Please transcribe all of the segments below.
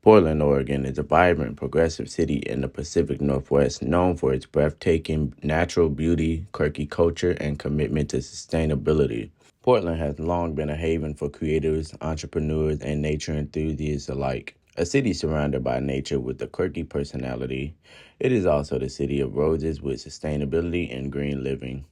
Portland, Oregon is a vibrant, progressive city in the Pacific Northwest known for its breathtaking natural beauty, quirky culture, and commitment to sustainability. Portland has long been a haven for creators, entrepreneurs, and nature enthusiasts alike. A city surrounded by nature with a quirky personality, it is also the city of roses with sustainability and green living.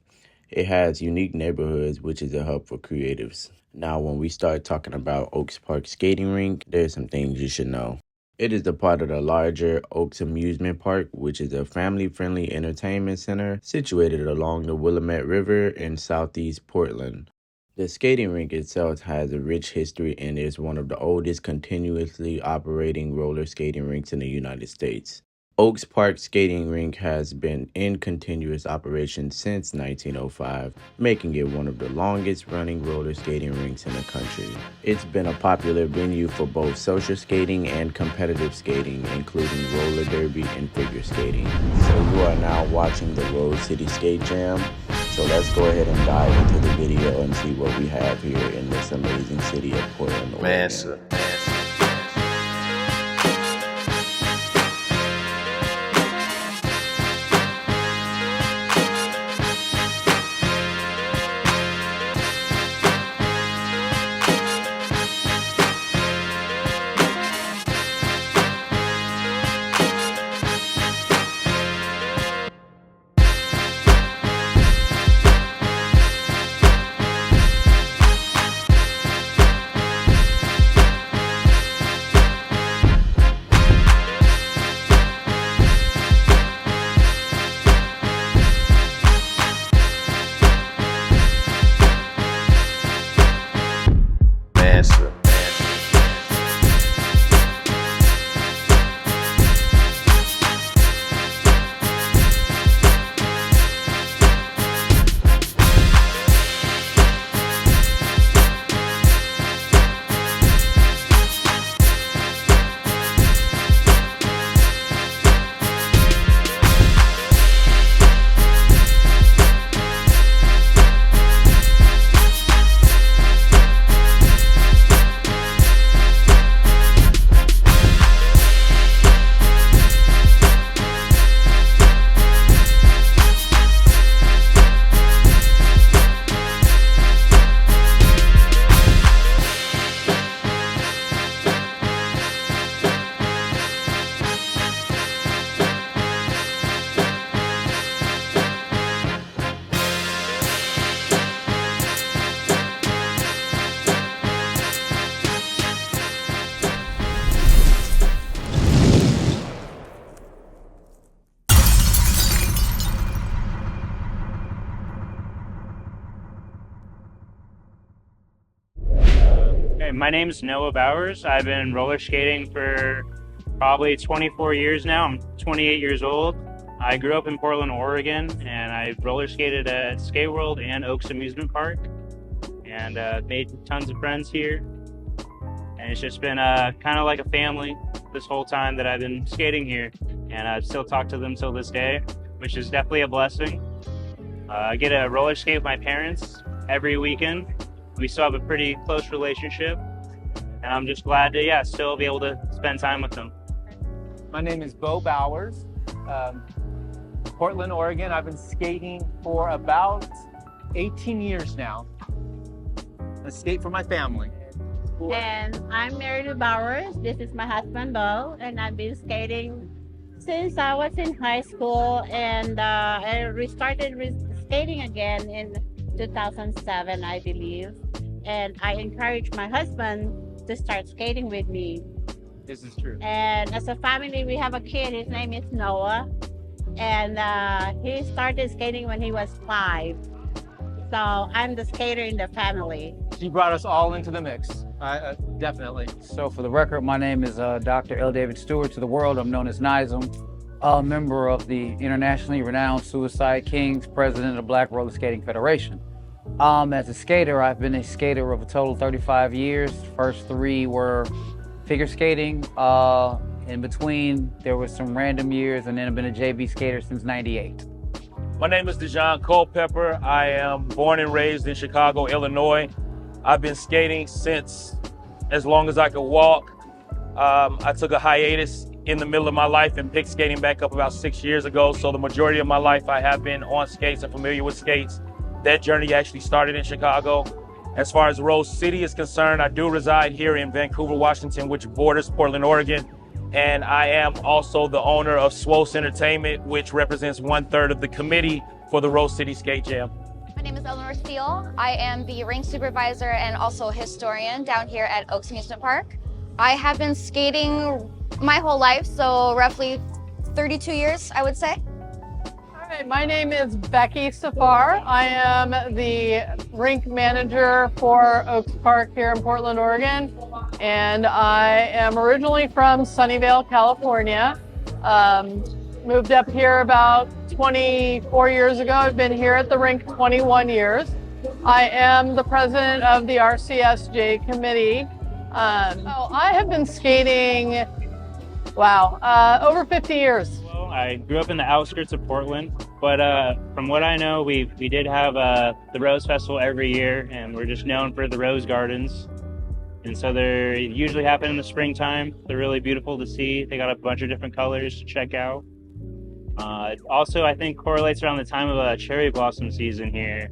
It has unique neighborhoods, which is a hub for creatives. Now, when we start talking about Oaks Park Skating Rink, there's some things you should know. It is a part of the larger Oaks Amusement Park, which is a family-friendly entertainment center situated along the Willamette River in southeast Portland. The skating rink itself has a rich history and is one of the oldest continuously operating roller skating rinks in the United States. Oaks Park Skating Rink has been in continuous operation since 1905, making it one of the longest running roller skating rinks in the country. It's been a popular venue for both social skating and competitive skating, including roller derby and figure skating. So you are now watching the Road City Skate Jam. So let's go ahead and dive into the video and see what we have here in this amazing city of Portland, Oregon. Man, sir. Hey, my name is Noah Bowers. I've been roller skating for probably 24 years now. I'm 28 years old. I grew up in Portland, Oregon, and I roller skated at Skate World and Oaks Amusement Park, and made tons of friends here. And it's just been kind of like a family this whole time that I've been skating here, and I still talk to them till this day, which is definitely a blessing. I get to roller skate with my parents every weekend. We still have a pretty close relationship, and I'm just glad to, still be able to spend time with them. My name is Bo Bowers, Portland, Oregon. I've been skating for about 18 years now. I skate for my family. And I'm Mary Lou Bowers. This is my husband, Bo, and I've been skating since I was in high school, and I restarted skating again in 2007, I believe. And I encouraged my husband to start skating with me. This is true. And as a family, we have a kid. His name is Noah. And he started skating when he was 5. So I'm the skater in the family. She brought us all into the mix, definitely. So for the record, my name is Dr. L. David Stewart. To the world, I'm known as NISM, a member of the internationally renowned Suicide Kings, president of the Black Roller Skating Federation. As a skater, I've been a skater of a total of 35 years. First 3 were figure skating. In between, there was some random years, and then I've been a JB skater since '98. My name is Dejon Culpepper. I am born and raised in Chicago, Illinois. I've been skating since as long as I could walk. I took a hiatus in the middle of my life and picked skating back up about 6 years ago. So the majority of my life I have been on skates and familiar with skates. That journey actually started in Chicago. As far as Rose City is concerned, I do reside here in Vancouver, Washington, which borders Portland, Oregon. And I am also the owner of Swos Entertainment, which represents 1/3 of the committee for the Rose City Skate Jam. My name is Eleanor Steele. I am the rink supervisor and also historian down here at Oaks Amusement Park. I have been skating my whole life, so roughly 32 years, I would say. All right, my name is Becky Safar. I am the rink manager for Oaks Park here in Portland, Oregon. And I am originally from Sunnyvale, California. Moved up here about 24 years ago. I've been here at the rink 21 years. I am the president of the RCSJ committee. So I have been skating, over 50 years. Well, I grew up in the outskirts of Portland, but from what I know, we did have the Rose Festival every year, and we're just known for the Rose Gardens. And so they usually happen in the springtime. They're really beautiful to see. They got a bunch of different colors to check out. Also, I think correlates around the time of cherry blossom season here.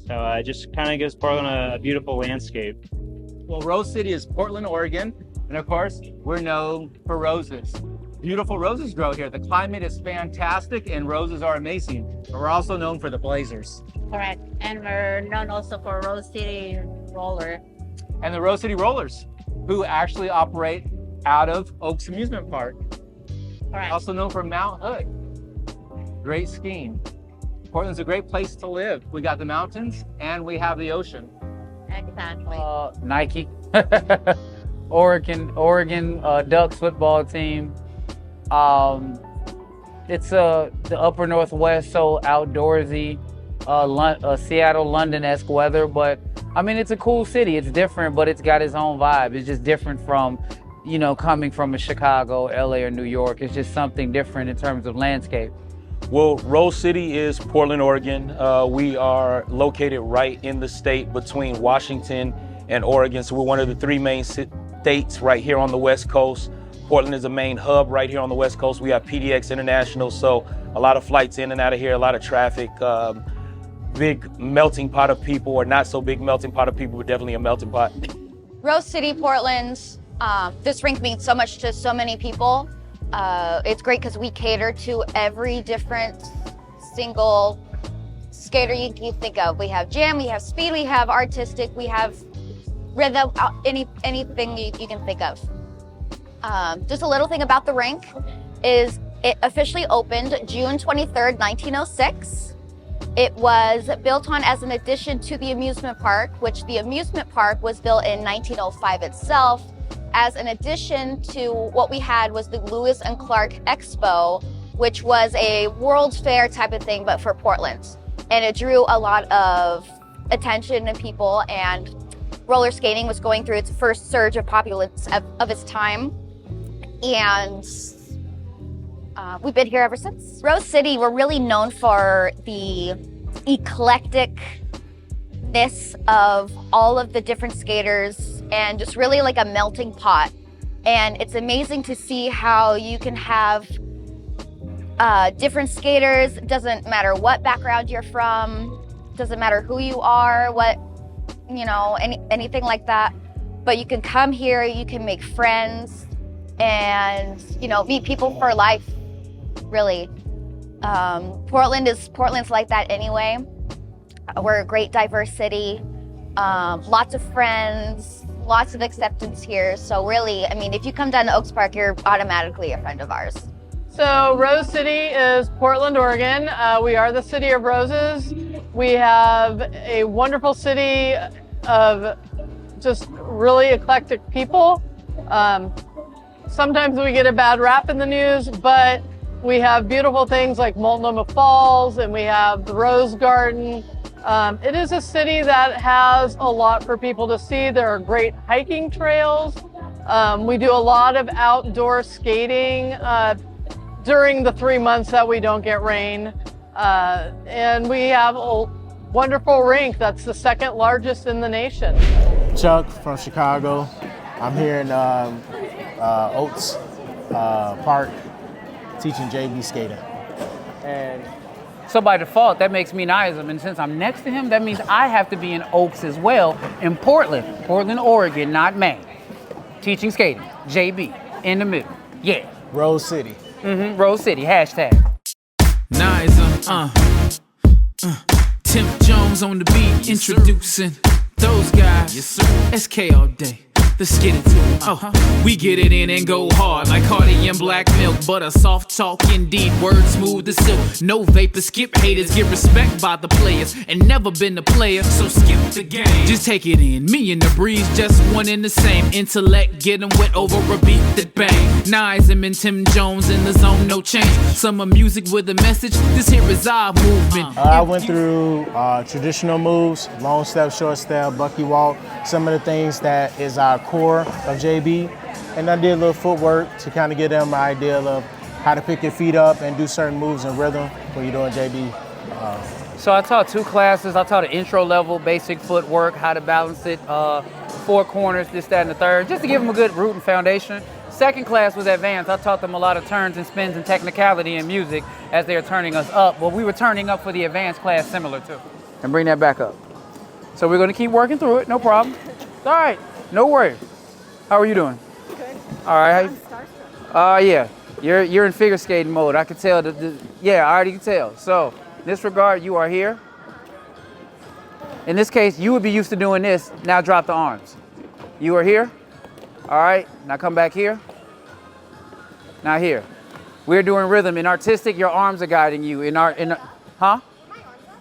So it just kind of gives Portland a beautiful landscape. Well, Rose City is Portland, Oregon. And of course, we're known for roses. Beautiful roses grow here. The climate is fantastic and roses are amazing. But we're also known for the Blazers. Correct. And we're known also for Rose City Roller. And the Rose City Rollers, who actually operate out of Oaks Amusement Park. Correct. Also known for Mount Hood. Great skiing. Portland's a great place to live. We got the mountains and we have the ocean. Exactly. Nike, Oregon Ducks football team. It's the upper Northwest, so outdoorsy, Seattle, London-esque weather, but I mean, it's a cool city. It's different, but it's got its own vibe. It's just different from, coming from a Chicago, LA, or New York. It's just something different in terms of landscape. Well, Rose City is Portland, Oregon. We are located right in the state between Washington and Oregon. So we're one of the three main states right here on the West Coast. Portland is a main hub right here on the West Coast. We have PDX International, so a lot of flights in and out of here, a lot of traffic. Big melting pot of people, or not so big melting pot of people, but definitely a melting pot. Rose City, Portland, this rink means so much to so many people. It's great because we cater to every different single skater you can think of. We have jam, we have speed, we have artistic, we have rhythm, anything you can think of. Just a little thing about the rink is it officially opened June 23rd, 1906. It was built on as an addition to the amusement park, which the amusement park was built in 1905 itself. As an addition to what we had was the Lewis and Clark Expo, which was a World's Fair type of thing, but for Portland. And it drew a lot of attention and people, and roller skating was going through its first surge of populace of its time. And we've been here ever since. Rose City, we're really known for the eclecticness of all of the different skaters and just really like a melting pot. And it's amazing to see how you can have different skaters. It doesn't matter what background you're from, doesn't matter who you are, anything like that. But you can come here, you can make friends and, meet people for life. Really. Portland's like that anyway. We're a great diverse city, lots of friends, lots of acceptance here. So really, if you come down to Oaks Park, you're automatically a friend of ours. So Rose City is Portland, Oregon. We are the city of roses. We have a wonderful city of just really eclectic people. Sometimes we get a bad rap in the news, but we have beautiful things like Multnomah Falls, and we have the Rose Garden. It is a city that has a lot for people to see. There are great hiking trails. We do a lot of outdoor skating during the 3 months that we don't get rain. And we have a wonderful rink that's the second largest in the nation. Chuck from Chicago. I'm here in Oaks Park teaching JB skating. And so by default, that makes me Nizam. And since I'm next to him, that means I have to be in Oaks as well, in Portland, Oregon, not Maine. Teaching skating, JB, in the middle. Yeah. Rose City. Rose City, hashtag. Nizam, Tim Jones on the beat, introducing those guys. Yes, sir. SK all day. Let's get into it. We get it in and go hard like Cardi and Black Milk. But a soft talk indeed, words smooth as silk. No vapor, skip haters, get respect by the players. And never been a player, so skip the game. Just take it in, me and the breeze, just one in the same. Intellect, get them wet over a beat that bang. Nizam and Tim Jones in the zone, no change. Summer music with a message, this here is our movement. I went through traditional moves, long step, short step, bucky walk, some of the things that is our core of JB, and I did a little footwork to kind of give them an idea of how to pick your feet up and do certain moves in rhythm when you're doing JB. So I taught 2 classes. I taught an intro level, basic footwork, how to balance it, 4 corners, this, that, and the third, just to give them a good root and foundation. Second class was advanced. I taught them a lot of turns and spins and technicality in music as they were turning us up. Well, we were turning up for the advanced class similar too. And bring that back up. So we're gonna keep working through it, no problem. All right, no worries. How are you doing? Good. All right. Yeah, you're in figure skating mode. I could tell. Yeah, I already can tell. So in this regard, you are here. In this case, you would be used to doing this. Now drop the arms. You are here. All right, now come back here. Now here. We're doing rhythm. In artistic, your arms are guiding you. Huh?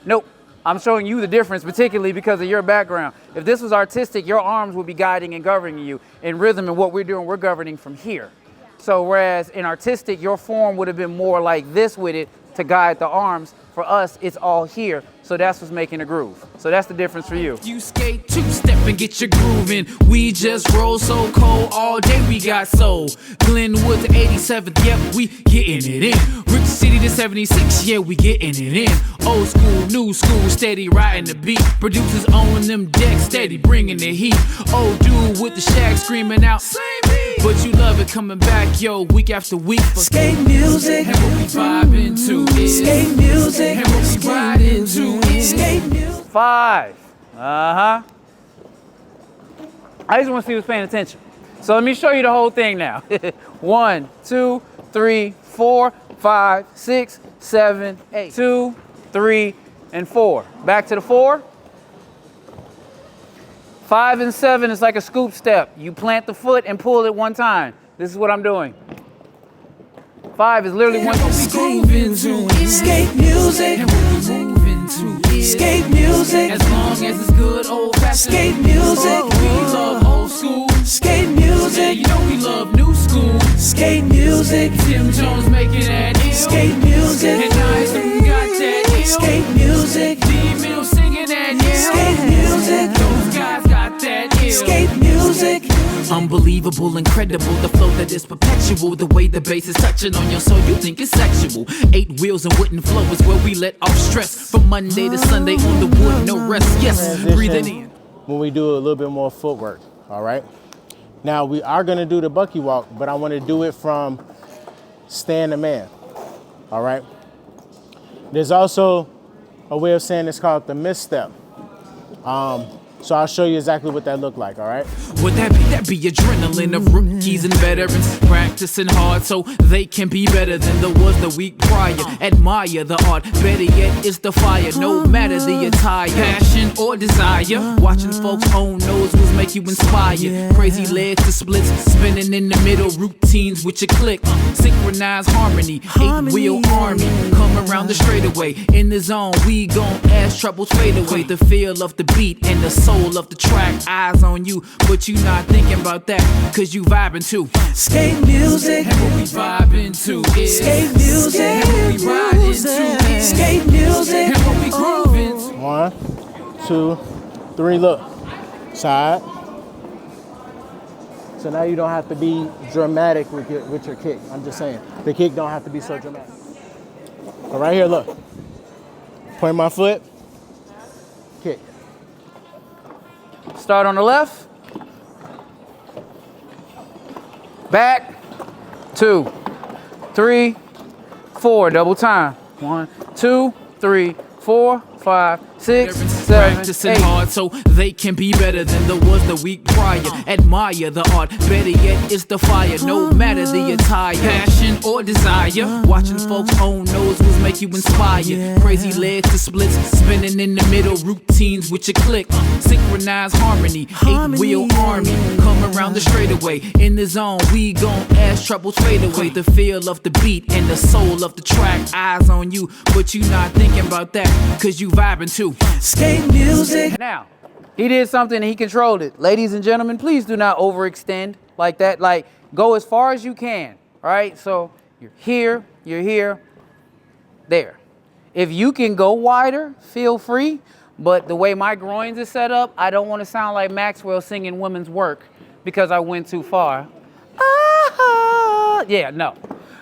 Nope. I'm showing you the difference, particularly because of your background. If this was artistic, your arms would be guiding and governing you. In rhythm and what we're doing, we're governing from here. So whereas in artistic, your form would have been more like this with it to guide the arms. For us, it's all here. So that's what's making a groove. So that's the difference for you. You skate 2-step and get your groove in. We just roll so cold all day. We got soul. Glenwood to 87th, yep, we getting it in. Rich City to 76, yeah, we getting it in. Old school, new school, steady riding the beat. Producers on them decks, steady bringing the heat. Old dude with the shag screaming out, same beat. But you love it coming back, yo, week after week. Skate music. And what we vibing to is skate music. And what we riding to is skate music. 5. I just want to see who's paying attention. So let me show you the whole thing now. 1, 2, 3, 4, 5, 6, 7, 8. 2, 3, and 4. Back to the 4. 5 and 7 is like a scoop step. You plant the foot and pull it one time. This is what I'm doing. 5 is literally one. Skate music. Skate music. As long as it's good old fashioned. Skate music. We love old school. Skate music. Yeah, you know we love new school. Skate music. Tim Jones making that ill. Skate music. And Nizam got that ill. Skate music. D-Mill singing that ill. Skate music. Those guys got that ill. Skate music. Unbelievable, incredible, the flow that is perpetual. The way the bass is touching on your soul, you think it's sexual. 8 wheels and wooden flow is where we let off stress. From Monday to Sunday on the wood, no rest. Yes, breathe it in. When we do a little bit more footwork, all right? Now we are gonna do the bucky walk, but I wanna do it from stand the man, all right? There's also a way of saying it's called the misstep. So I'll show you exactly what that looked like, all right? Would that be adrenaline of rookies and veterans practicing hard so they can be better than the ones the week prior? Admire the art, better yet it's the fire. No matter the attire, passion or desire. Watching folks' own nose will make you inspired. Crazy legs to splits, spinning in the middle, routines with your click. Synchronized harmony, 8-wheel army. Come around the straightaway, in the zone we gon' as troubles fade away. The feel of the beat and the soul of the track, eyes on you, but you not thinking about that, cause you vibing too. Skate music. And what we vibing to is skate music. And what we riding to is skate music. And what we grooving to. 1, 2, 3, look. Side. So now you don't have to be dramatic with your kick. I'm just saying. The kick don't have to be so dramatic. But right here, look. Point my foot. Kick. Start on the left. back, 2, 3, 4, double time. 1, 2, 3, 4, 5, 6, 7, Practicing 8. hard so they can be better than the was the week prior. Admire the art, better yet it's the fire. No matter the attire, passion or desire. Watching folks' own noses make you inspire. Crazy legs to splits, spinning in the middle. Routines with your click, synchronized harmony. 8-wheel army, come around the straightaway. In the zone, we gon' as troubles fade away. The feel of the beat and the soul of the track. Eyes on you, but you not thinking about that, cause you vibing too. Skate music. Now, he did something and he controlled it. Ladies and gentlemen, please do not overextend like that. Like, go as far as you can, all right? So you're here, there. If you can go wider, feel free. But the way my groins is set up, I don't want to sound like Maxwell singing women's work because I went too far. Yeah, no.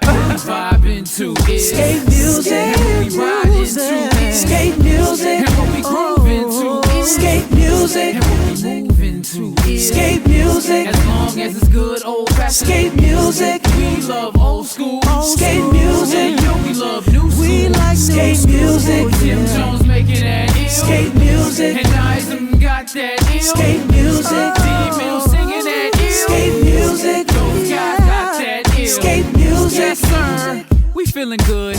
Vibing to is Skate music. and we riding to is Skate music. and what we grooving to is Skate music. and what we moving to is Skate music. as long as it's good old fashioned. Skate music. We love old school. Skate music. Yo, we love new school. We like skate music. Tim Jones making that ill. Skate music. And Eisen got that ill. Skate music. D-Mill singing that ill. Skate music. Those guys got that ill. Skate music. Yes, sir. We feeling good.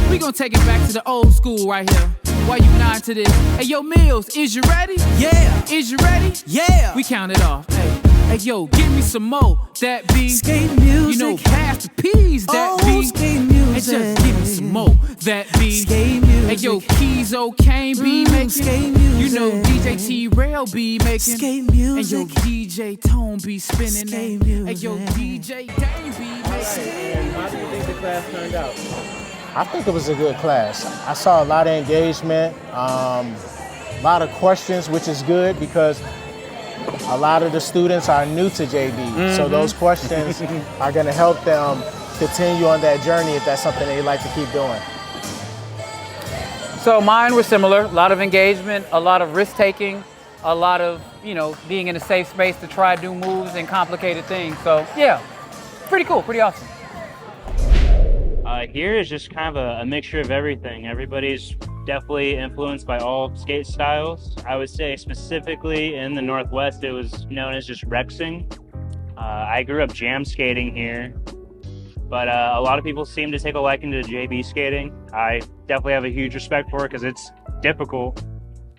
We gonna take it back to the old school right here. While you nod to this. Hey, yo, Mills, is you ready? Yeah. Is you ready? Yeah. We count it off. Hey, yo, give me some more. That beat. Skate music. You know, pass the peas. That Oh, beat. skate And music. just give me some more. That beat. Skate music. Hey, yo, Keys O'Kane be making. skate music. You know, DJ T-Rail be making. Skate And music. yo, DJ Tone be spinning Skate that. And yo, music. DJ Dane be making. How do you think the class turned out? I think it was a good class. I saw a lot of engagement, a lot of questions, which is good because a lot of the students are new to JB. So those questions are going to help them continue on that journey if that's something they like to keep doing. So mine were similar. A lot of engagement, a lot of risk taking, a lot of, being in a safe space to try new moves and complicated things. So yeah, pretty cool, pretty awesome. Here is just kind of a mixture of everything. Everybody's definitely influenced by all skate styles. I would say specifically in the Northwest, it was known as just Rexing. I grew up jam skating here, but a lot of people seem to take a liking to JB skating. I definitely have a huge respect for it because it's difficult.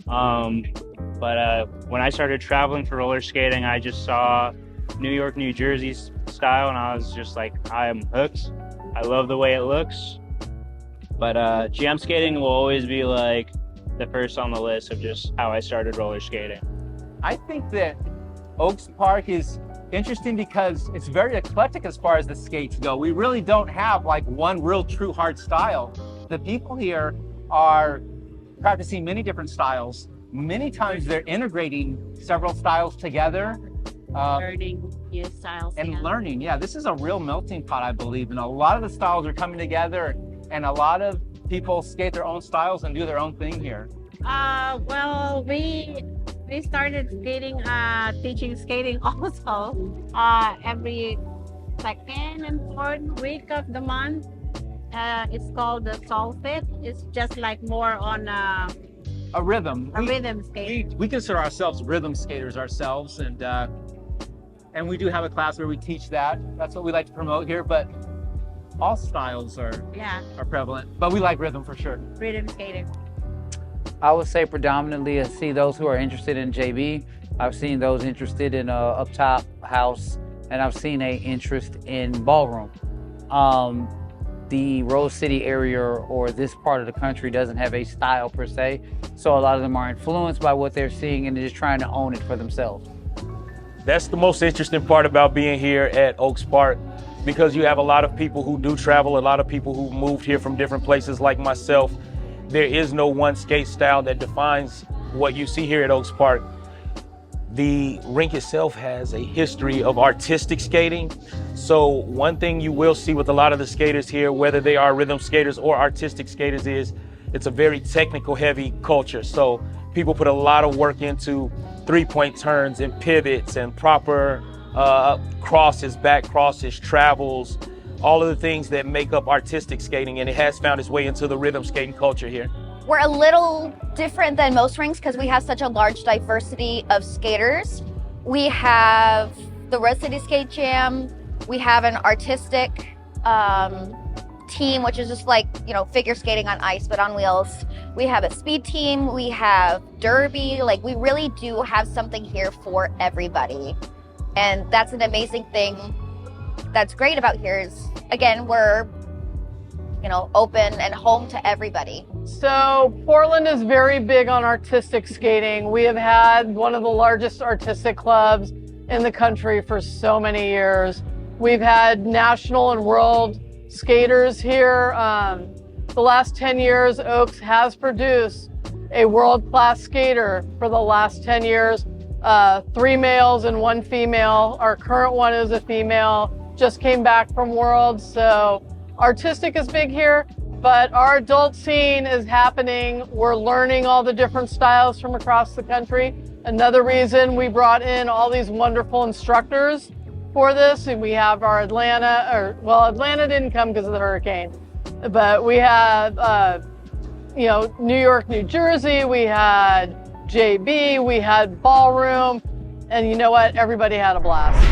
But when I started traveling for roller skating, I just saw New York, New Jersey style, and I was just like, I am hooked. I love the way it looks. But jam skating will always be like the first on the list of just how I started roller skating. I think that Oaks Park is interesting because it's very eclectic as far as the skates go. We really don't have like one real true hard style. The people here are practicing many different styles. Many times they're integrating several styles together. Learning new styles. And yeah. learning, yeah, this is a real melting pot, I believe. And a lot of the styles are coming together and a lot of people skate their own styles and do their own thing here. Well, we started skating, teaching skating also every second and fourth week of the month. It's called the Solfit. It's just like more on A rhythm. rhythm skate. We consider ourselves rhythm skaters ourselves, and we do have a class where we teach that. That's what we like to promote here, but all styles are prevalent, but we like rhythm for sure. Rhythm skating. I would say predominantly I see those who are interested in JB. I've seen those interested in up top house, and I've seen a interest in ballroom. The Rose City area or this part of the country doesn't have a style per se, so a lot of them are influenced by what they're seeing and they're just trying to own it for themselves. That's the most interesting part about being here at Oaks Park, because you have a lot of people who do travel, a lot of people who moved here from different places like myself. There is no one skate style that defines what you see here at Oaks Park. The rink itself has a history of artistic skating. So one thing you will see with a lot of the skaters here, whether they are rhythm skaters or artistic skaters, is it's a very technical heavy culture. So people put a lot of work into 3-point turns and pivots and proper crosses, back crosses, travels, all of the things that make up artistic skating, and it has found its way into the rhythm skating culture here. We're a little different than most rinks because we have such a large diversity of skaters. We have the Rose City Skate Jam. We have an artistic team, which is just like, you know, figure skating on ice, but on wheels. We have a speed team. We have derby. Like, we really do have something here for everybody. And that's an amazing thing that's great about here is, again, we're, you know, open and home to everybody. So Portland is very big on artistic skating. We have had one of the largest artistic clubs in the country for so many years. We've had national and world skaters here. The last 10 years, Oaks has produced a world-class skater for the last 10 years. 3 males and 1 female. Our current one is a female, just came back from Worlds. So artistic is big here, but our adult scene is happening. We're learning all the different styles from across the country. Another reason we brought in all these wonderful instructors for this, and we have our Atlanta didn't come because of the hurricane, but we have, you know, New York, New Jersey, we had JB, we had Ballroom, and you know what? Everybody had a blast.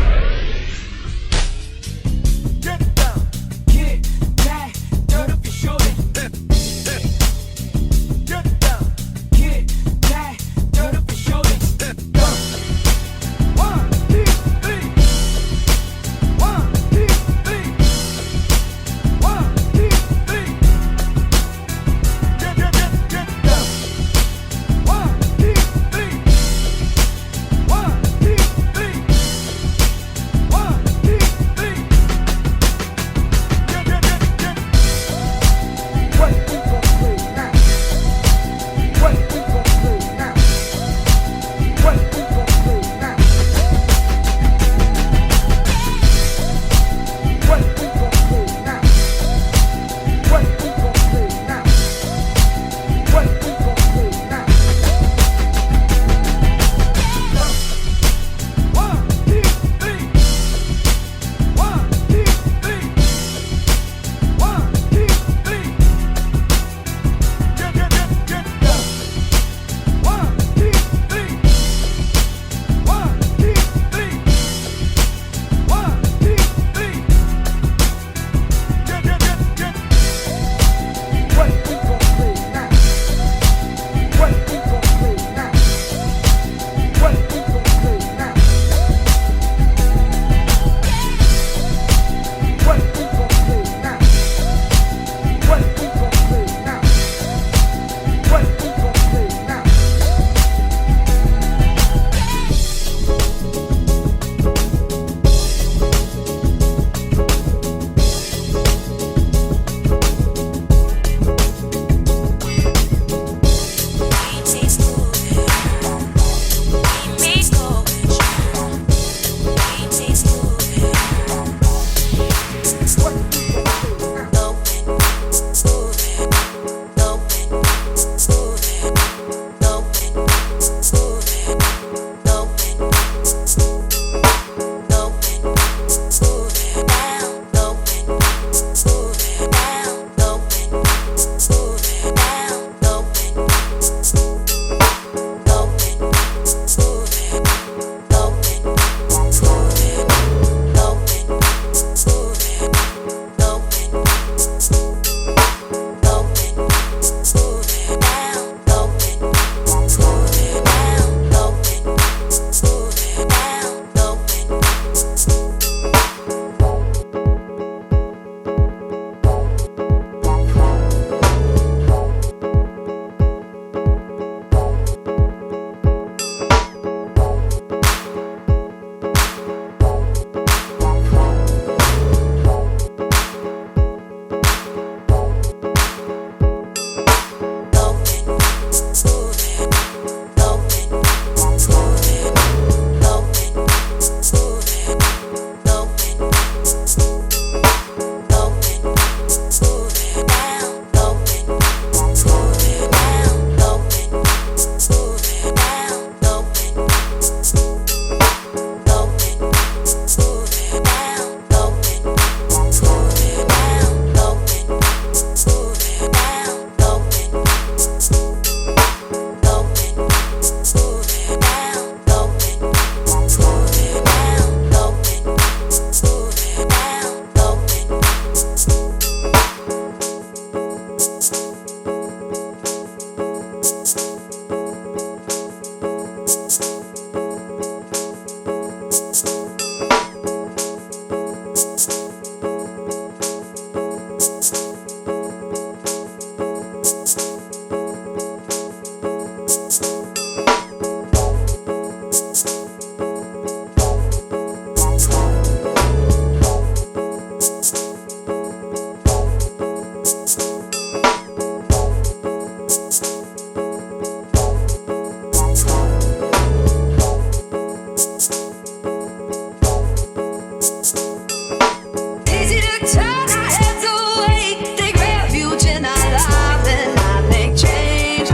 Turn our heads away, take refuge in our love, and I make change.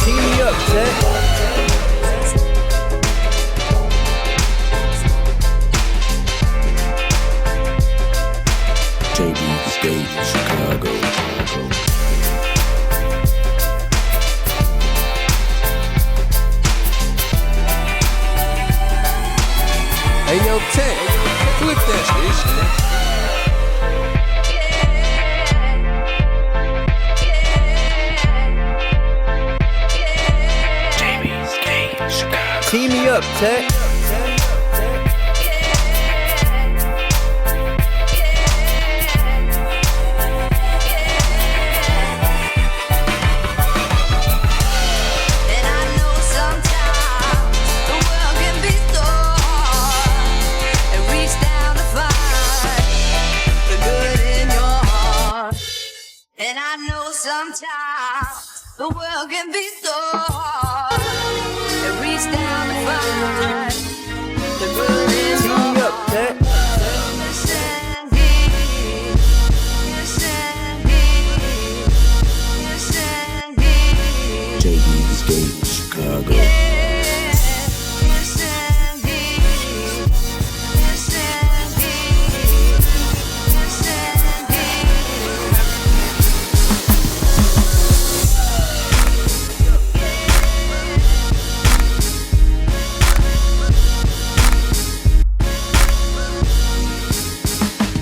Team me up, Tech. JB State, Chicago. Hey yo, Tech, flip that shit. Team me up, Tech. And I know sometimes the world can be so hard and reach down to find the good in your heart. And I know sometimes the world can be so hard and reach down to find the good in Team your me up, Tech. heart. Yes, indeed. Yes, indeed. Yes, indeed. JB State, Chicago. Yes, indeed. Yes, indeed. Yes,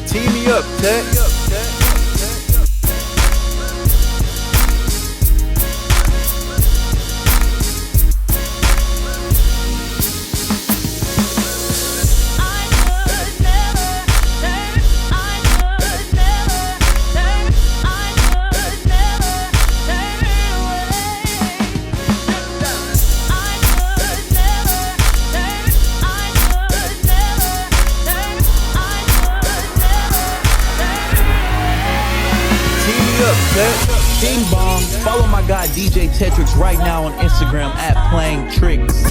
Team me up, Tech. Ding bong. Follow my guy DJ Tetrix right now on Instagram at Playing Tricks.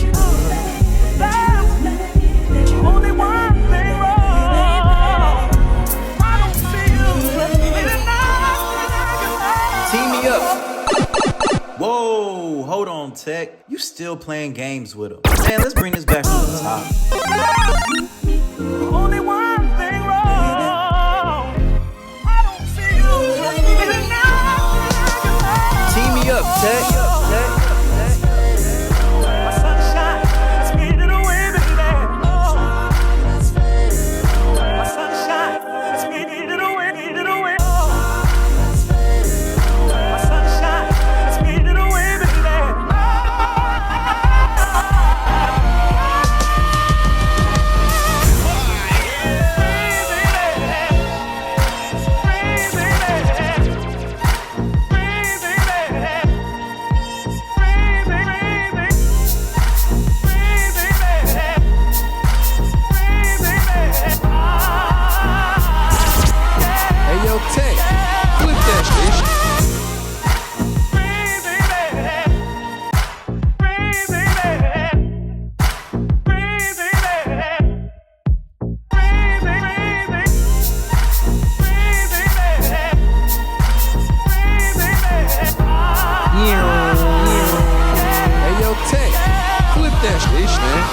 Team me up. Whoa, hold on, Tech. You still playing games with him. Man, let's bring this back to the top. Only one thing wrong. I don't see you. Team me up, Tech. My sunshine, speeding away, baby. My sunshine, speeding away, speeding away. My sunshine, speeding away, baby. Hey, yo, Tech. Flip that shit. Hey, yo, Tech. Flip that shit, man.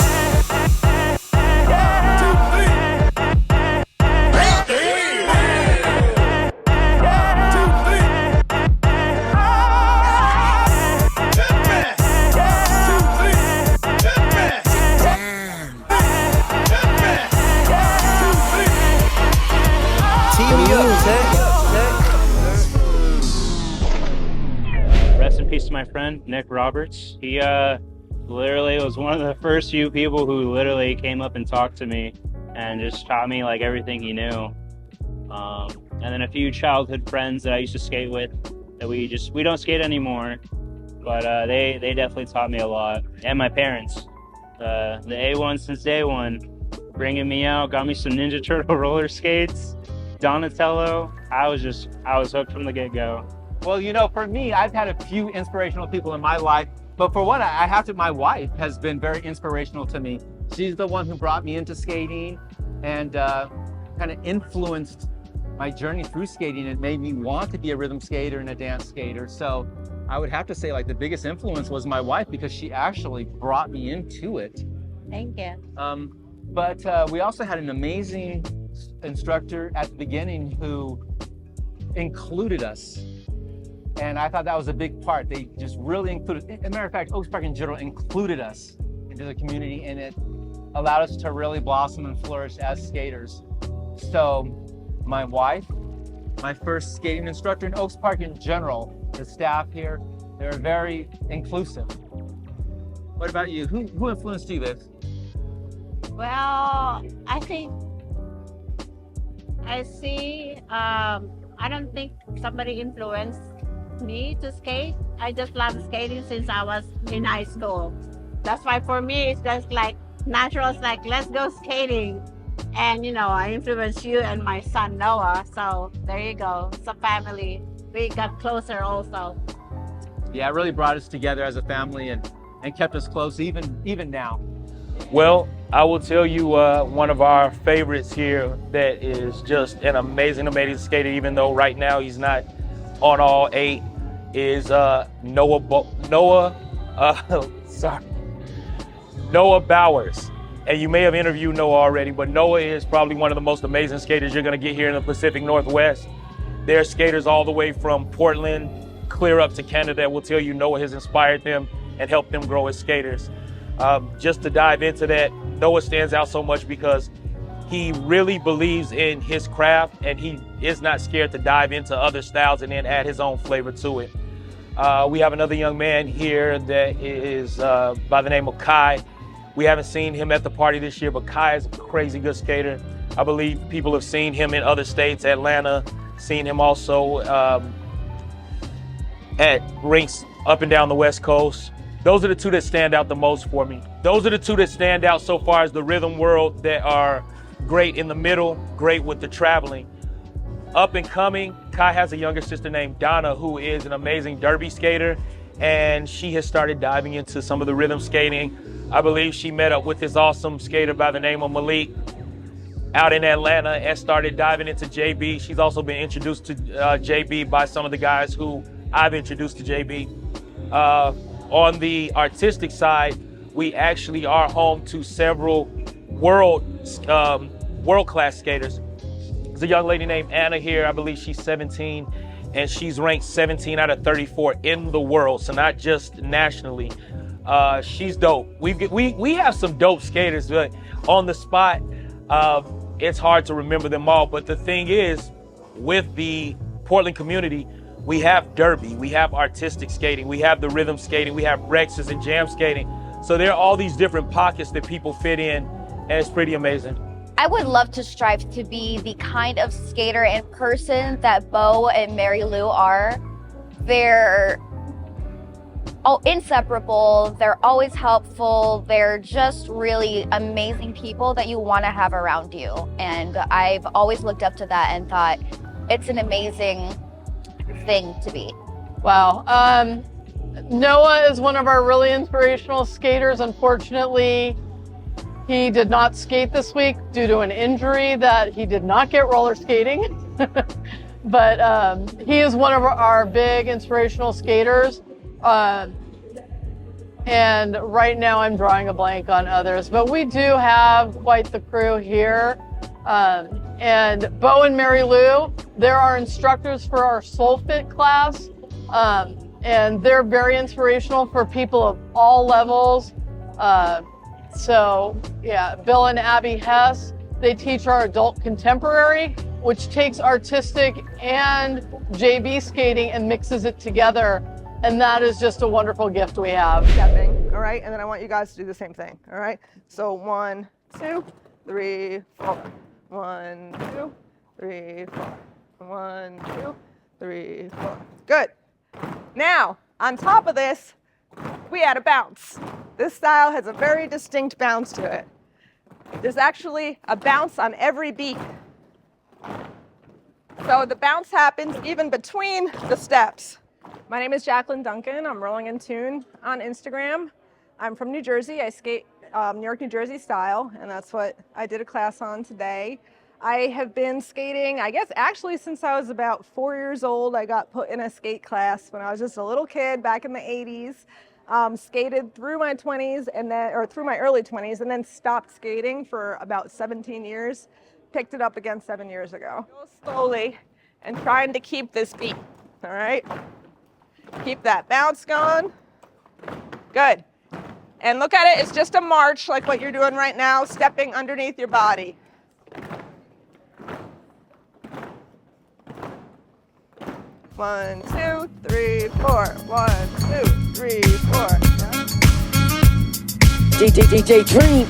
Team me up, Tech. Rest in peace to my friend Nick Roberts. He literally was one of the first few people who literally came up and talked to me and just taught me like everything he knew. And then a few childhood friends that I used to skate with that we don't skate anymore, but they definitely taught me a lot. And my parents, the A1 since day one, bringing me out, got me some Ninja Turtle roller skates, Donatello. I was hooked from the get-go. Well, you know, for me, I've had a few inspirational people in my life, but for one, I have to, my wife has been very inspirational to me. She's the one who brought me into skating. and kind of influenced my journey through skating. It made me want to be a rhythm skater and a dance skater. So I would have to say like the biggest influence was my wife, because she actually brought me into it. Thank you. But we also had an amazing instructor at the beginning who included us. And I thought that was a big part. They just really included, as a matter of fact, Oaks Park in general included us into the community, and it allowed us to really blossom and flourish as skaters. So my wife, my first skating instructor in Oaks Park in general, the staff here, they're very inclusive. What about you? Who influenced you, Viv? Well, I think I don't think somebody influenced me to skate. I just love skating since I was in high school. That's why for me, it's just like natural. It's like, let's go skating. And, you know, I influenced you and my son, Noah. So there you go. It's a family. We got closer also. Yeah, it really brought us together as a family and kept us close even now. Well, I will tell you one of our favorites here that is just an amazing skater, even though right now he's not on all 8, is Noah Bowers. And you may have interviewed Noah already, but Noah is probably one of the most amazing skaters you're gonna get here in the Pacific Northwest. There are skaters all the way from Portland, clear up to Canada that will tell you Noah has inspired them and helped them grow as skaters. Just to dive into that, Noah stands out so much because he really believes in his craft, and he is not scared to dive into other styles and then add his own flavor to it. We have another young man here that is by the name of Kai. We haven't seen him at the party this year, but Kai is a crazy good skater. I believe people have seen him in other states, Atlanta, seen him also at rinks up and down the West Coast. Those are the two that stand out the most for me. Those are the two that stand out so far as the rhythm world, that are great in the middle, great with the traveling. Up and coming, Kai has a younger sister named Donna, who is an amazing derby skater, and she has started diving into some of the rhythm skating. I believe she met up with this awesome skater by the name of Malik out in Atlanta and started diving into JB. She's also been introduced to JB by some of the guys who I've introduced to JB. On the artistic side, we actually are home to several world-class skaters. There's a young lady named Anna here. I believe she's 17, and she's ranked 17 out of 34 in the world, so not just nationally. She's dope. We have some dope skaters, but on the spot, it's hard to remember them all. But the thing is, with the Portland community, we have derby, we have artistic skating, we have the rhythm skating, we have Rexes and jam skating. So there are all these different pockets that people fit in, and it's pretty amazing. I would love to strive to be the kind of skater and person that Bo and Mary Lou are. They're inseparable, they're always helpful, they're just really amazing people that you want to have around you. And I've always looked up to that and thought it's an amazing thing to be. Wow. Noah is one of our really inspirational skaters. Unfortunately, he did not skate this week due to an injury that he did not get roller skating. But he is one of our big inspirational skaters. And right now I'm drawing a blank on others, but we do have quite the crew here. And Bo and Mary Lou, they're our instructors for our Soul Fit class. And they're very inspirational for people of all levels. So yeah, Bill and Abby Hess, they teach our adult contemporary, which takes artistic and JB skating and mixes it together. And that is just a wonderful gift we have. Stepping, all right? And then I want you guys to do the same thing, all right? So 1, 2, 3, 4. 1, 2, 3, 4. 1, 2, 3, 4. Good. Now, on top of this, we add a bounce. This style has a very distinct bounce to it. There's actually a bounce on every beat. So the bounce happens even between the steps. My name is Jacqueline Duncan. I'm Rolling in Tune on Instagram. I'm from New Jersey. I skate New York, New Jersey style, and that's what I did a class on today. I have been skating, I guess actually since I was about 4 years old. I got put in a skate class when I was just a little kid back in the 80s. Skated through my 20s and then, or through my early 20s, and then stopped skating for about 17 years. Picked it up again 7 years ago. Go slowly and trying to keep this beat, all right? Keep that bounce going. Good. And look at it, it's just a march like what you're doing right now, stepping underneath your body. One, two, three, four. 1, 2, 3, 4. DJ Dream.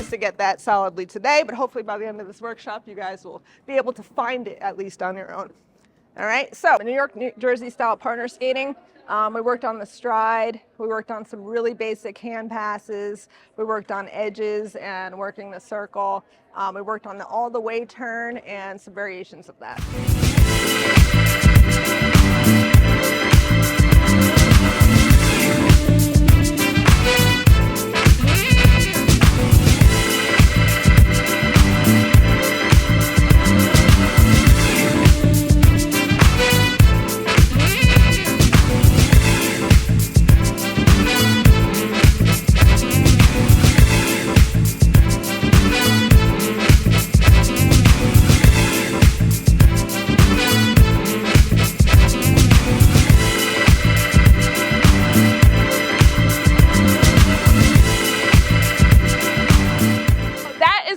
To get that solidly today, but hopefully by the end of this workshop you guys will be able to find it at least on your own. All right, so New York, New Jersey style partner skating. We worked on the stride, we worked on some really basic hand passes, we worked on edges and working the circle, we worked on the all the way turn and some variations of that.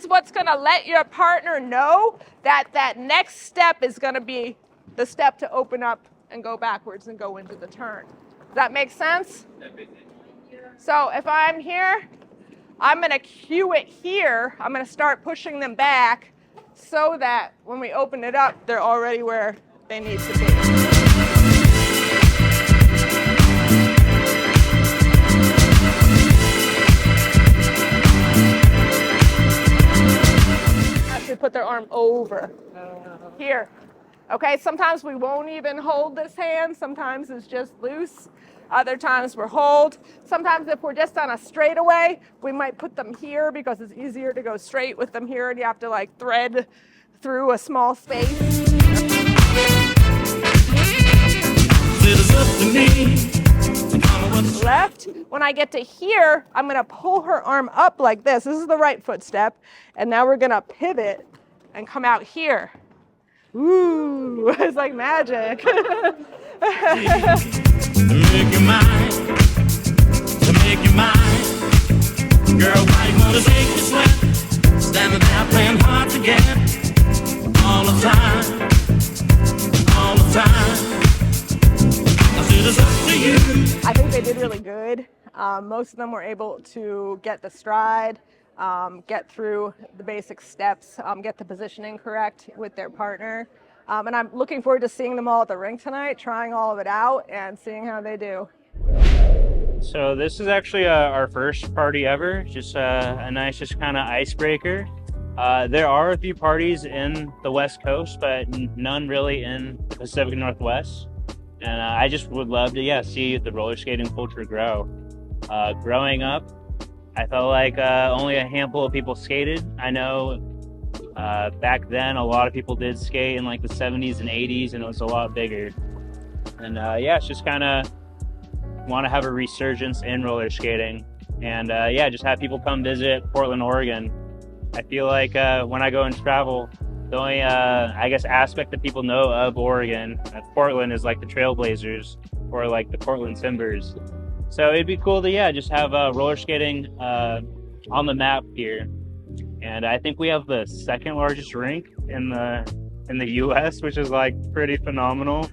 What's going to let your partner know that that next step is going to be the step to open up and go backwards and go into the turn. Does that make sense? So if I'm here, I'm going to cue it here. I'm going to start pushing them back so that when we open it up, they're already where they need to be. Put their arm over here. Okay, sometimes we won't even hold this hand. Sometimes it's just loose. Other times we'll hold. Sometimes if we're just on a straightaway, we might put them here because it's easier to go straight with them here and you have to like thread through a small space. Left. When I get to here, I'm going to pull her arm up like this. This is the right foot step. And now we're going to pivot and come out here. Ooh, it's like magic. To make you mine, to make you mine. Girl, why you wanna take me sweat? Standing there playing hard to get. All the time, all the time. I said it's up to you. I think they did really good. Most of them were able to get the stride, get through the basic steps, get the positioning correct with their partner. And I'm looking forward to seeing them all at the rink tonight, trying all of it out and seeing how they do. So this is actually our first party ever, just a nice just kind of icebreaker. There are a few parties in the West Coast, but none really in the Pacific Northwest. And I just would love to, see the roller skating culture grow. Growing up, I felt like only a handful of people skated. I know back then a lot of people did skate in like the 70s and 80s, and it was a lot bigger. And it's just kind of want to have a resurgence in roller skating. And just have people come visit Portland, Oregon. I feel like when I go and travel, the only, aspect that people know of Oregon, Portland is like the Trailblazers or like the Portland Timbers. So it'd be cool to just have roller skating on the map here. And I think we have the second largest rink in the U.S., which is like pretty phenomenal.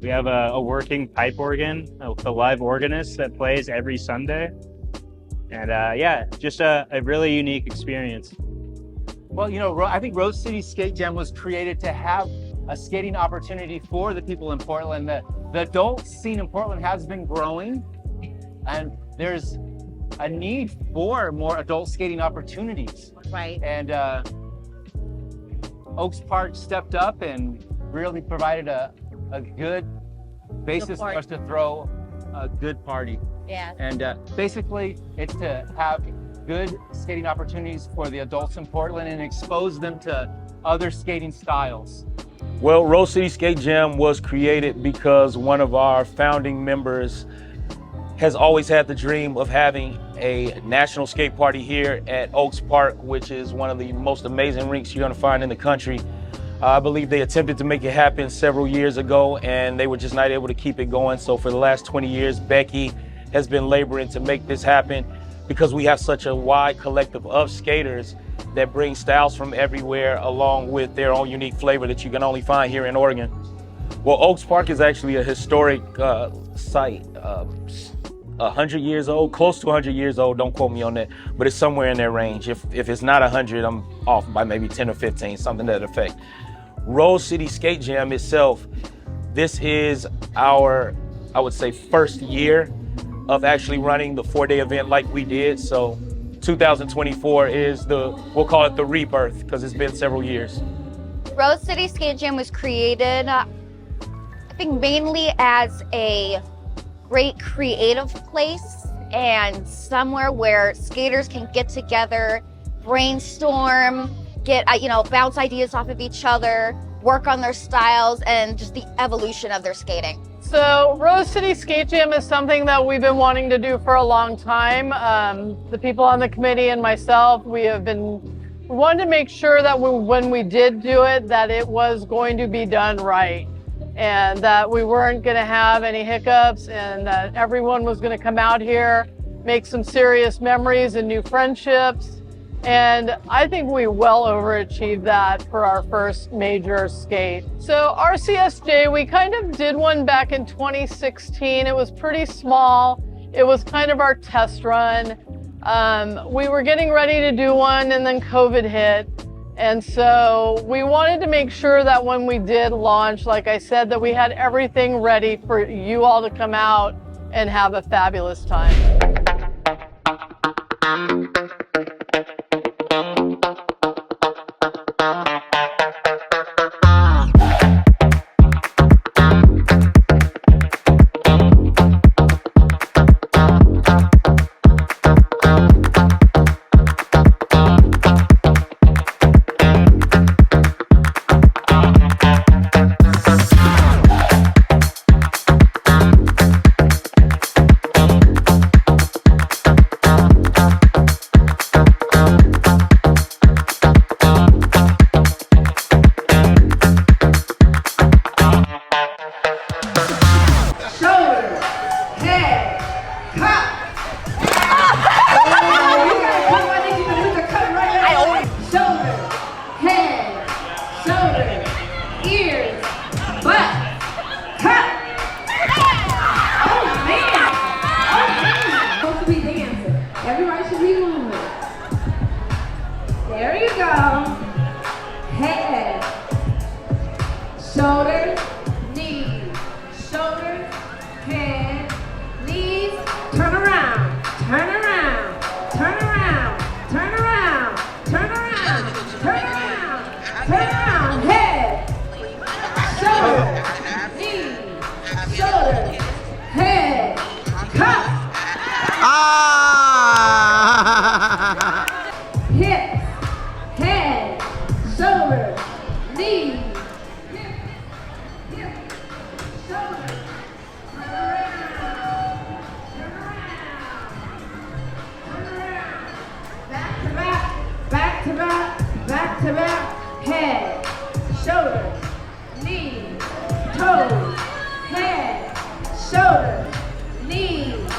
We have a working pipe organ with a live organist that plays every Sunday. And just a really unique experience. Well, you know, I think Rose City Skate Jam was created to have a skating opportunity for the people in Portland. The adult scene in Portland has been growing, and there's a need for more adult skating opportunities. Right. And Oaks Park stepped up and really provided a good basis for us to throw a good party. Yeah. And basically, it's to have good skating opportunities for the adults in Portland and expose them to other skating styles. Well, Rose City Skate Jam was created because one of our founding members has always had the dream of having a national skate party here at Oaks Park, which is one of the most amazing rinks you're gonna find in the country. I believe they attempted to make it happen several years ago, and they were just not able to keep it going. So for the last 20 years, Becky has been laboring to make this happen because we have such a wide collective of skaters that bring styles from everywhere along with their own unique flavor that you can only find here in Oregon. Well, Oaks Park is actually a historic site, 100 years old, close to 100 years old, don't quote me on that, but it's somewhere in that range. If it's not 100, I'm off by maybe 10 or 15, something to that effect. Rose City Skate Jam itself, this is our, I would say, first year of actually running the 4-day event like we did. So 2024 is we'll call it the rebirth, because it's been several years. Rose City Skate Jam was created, I think, mainly as a great creative place and somewhere where skaters can get together, brainstorm, get bounce ideas off of each other, work on their styles, and just the evolution of their skating. So Rose City Skate Jam is something that we've been wanting to do for a long time. The people on the committee and myself, we wanted to make sure that when we did do it, that it was going to be done right, and that we weren't going to have any hiccups, and that everyone was going to come out here, make some serious memories and new friendships. And I think we well overachieved that for our first major skate. So RCSJ, we kind of did one back in 2016. It was pretty small. It was kind of our test run. We were getting ready to do one, and then COVID hit. And so we wanted to make sure that when we did launch, like I said, that we had everything ready for you all to come out and have a fabulous time. There you go. Head, shoulders, knees, shoulders, head, knees. Turn around, turn around, turn around, turn around, turn around, turn around, turn around. Head, shoulders, knees, shoulders, head, cut. Hips, head, shoulders, knees, hips, shoulders, turn around, back to back, back to back, back to back, head, shoulders, knees, toes, head, shoulders, knees,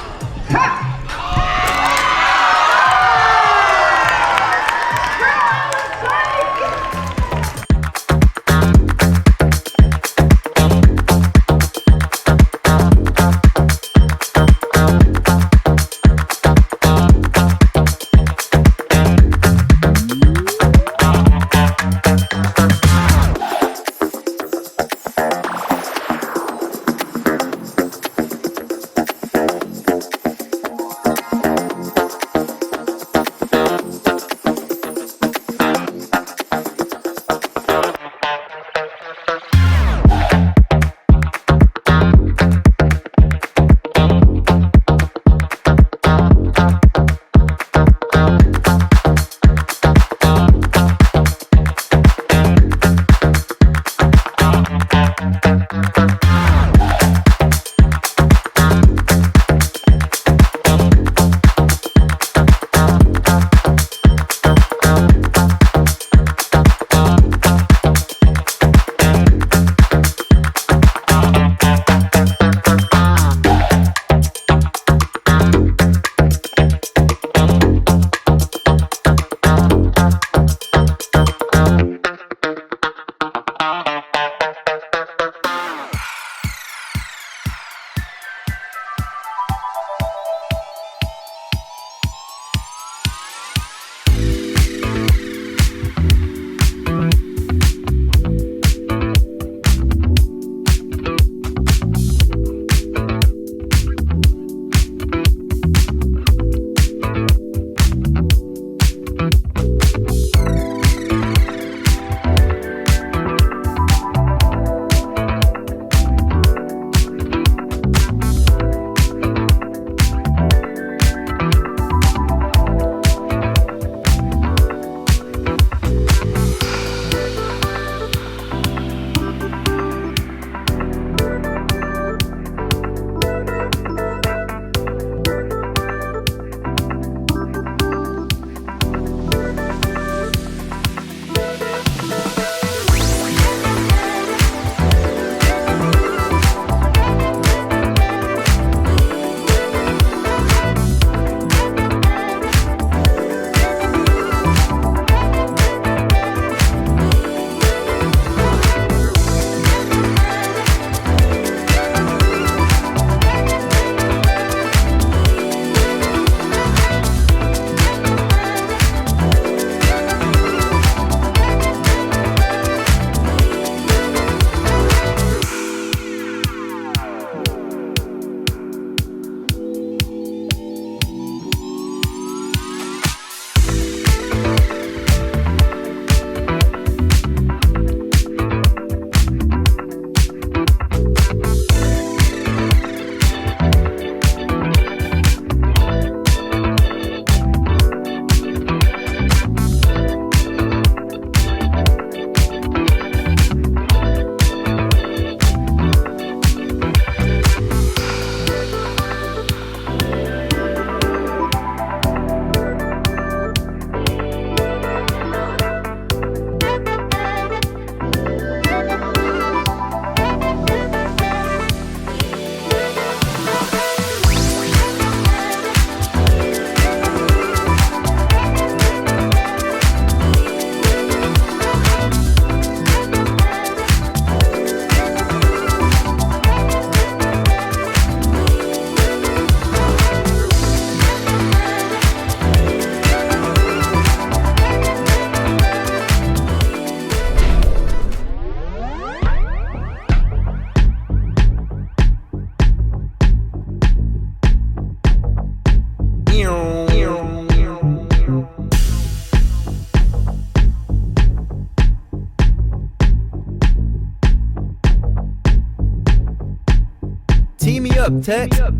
up, Tech. Getting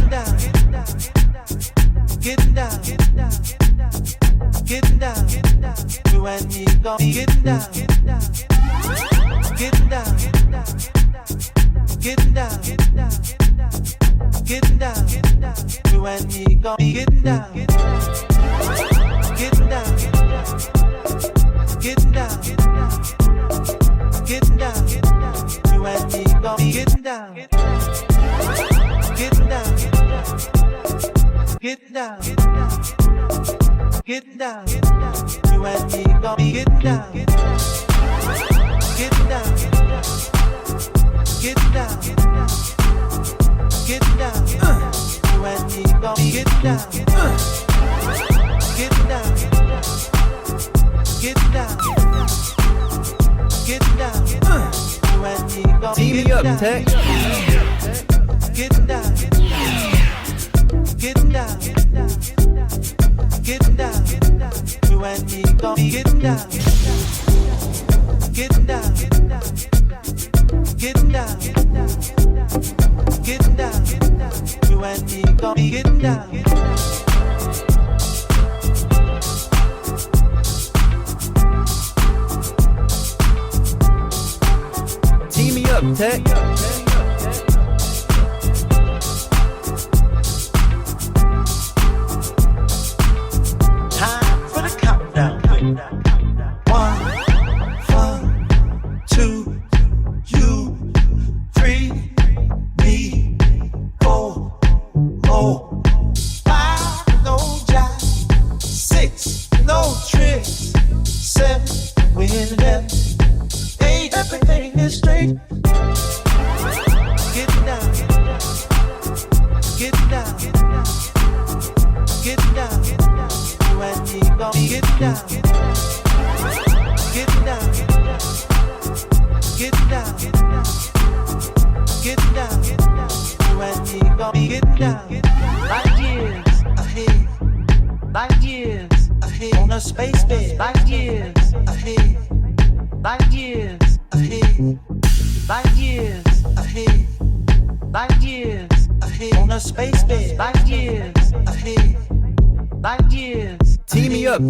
down. Getting down. Getting down. You and me gon' be getting down. Getting down. Getting down. Getting down. You and me gon' be getting down. Getting down. Getting down. Getting down. You and me gon' be getting down. Getting down. Getting down. Getting down. You and me gon' be getting down. Getting down. Getting down. Getting down. You and me gon' be getting down. Getting down. Getting down. Getting down. You and me gon' be getting down. Tech. Getting down. Getting down. Getting down. You and me gon' be getting down. Getting down. Getting down. Getting down. You and me gon' be getting down. Team me up, Tech.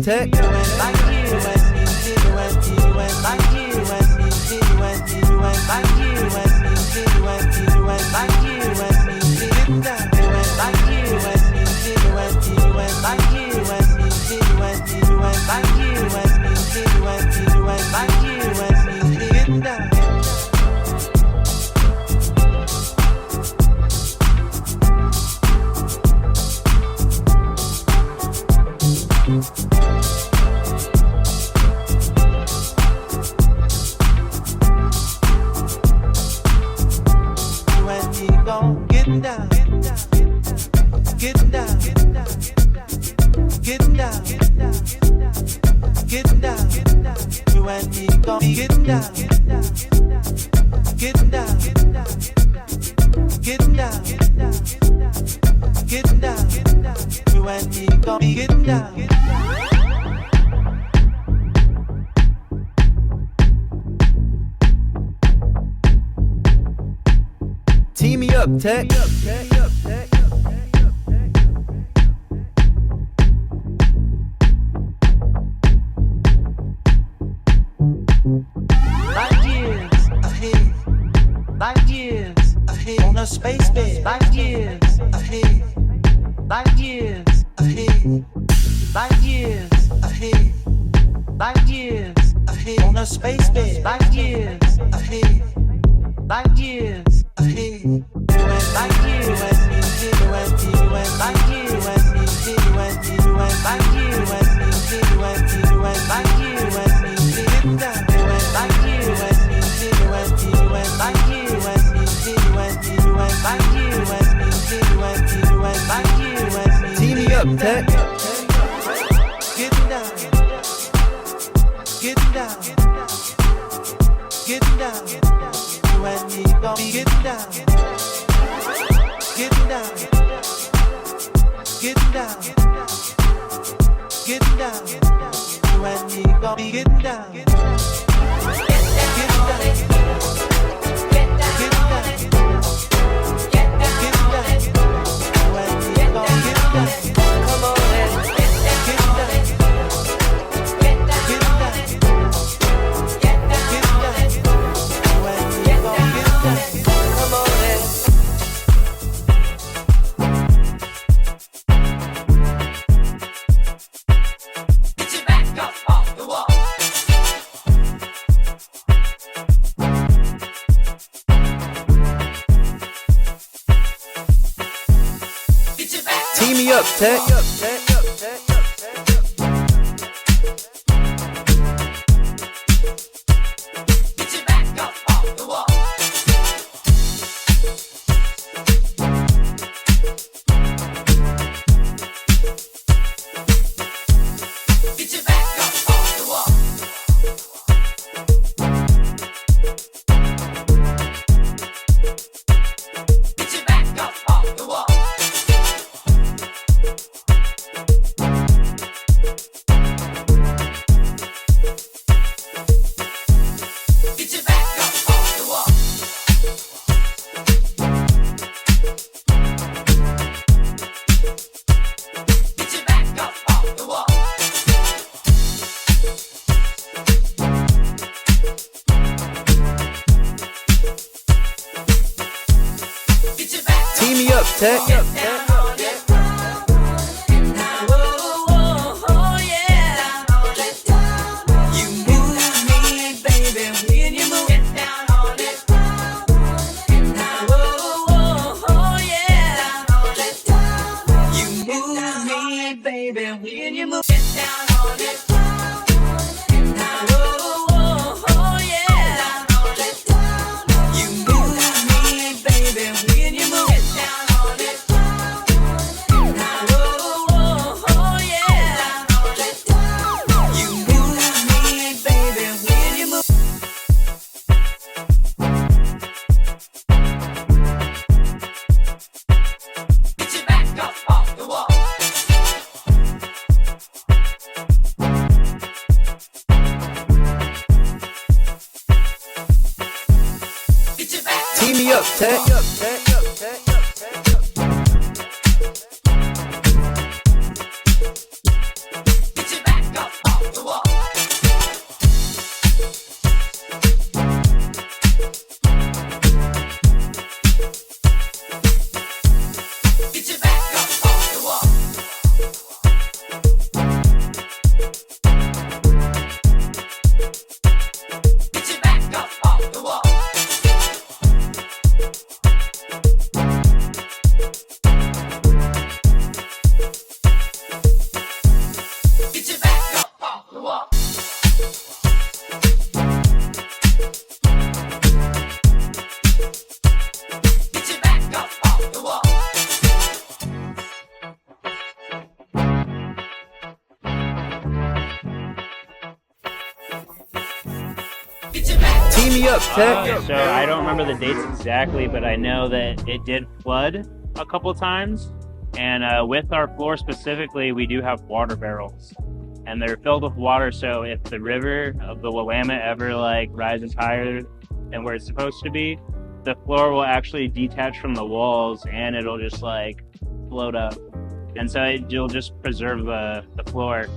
Tech. Team me up, Tech. Light years ahead. On a space bed. Light years ahead. Light years ahead. Light years ahead. Light years ahead. On a space bed. Light years ahead. Light years ahead. Light years ahead. Light years ahead. Light years Team me up, Tech. Getting down. Getting down. Getting down. You and me gon' be getting down. Getting down. Getting down. Getting down. You and me gon' be getting down. Get down. Get down. Get down. up, Tech. Tee me up, Tech. Tee me up, Tech. Tee me up, Tech. So I don't remember the dates exactly, but I know that it did flood a couple times. And with our floor specifically, we do have water barrels. And they're filled with water, so if the river of the Willamette ever like rises higher than where it's supposed to be, the floor will actually detach from the walls and it'll just like float up. And so you'll just preserve the floor.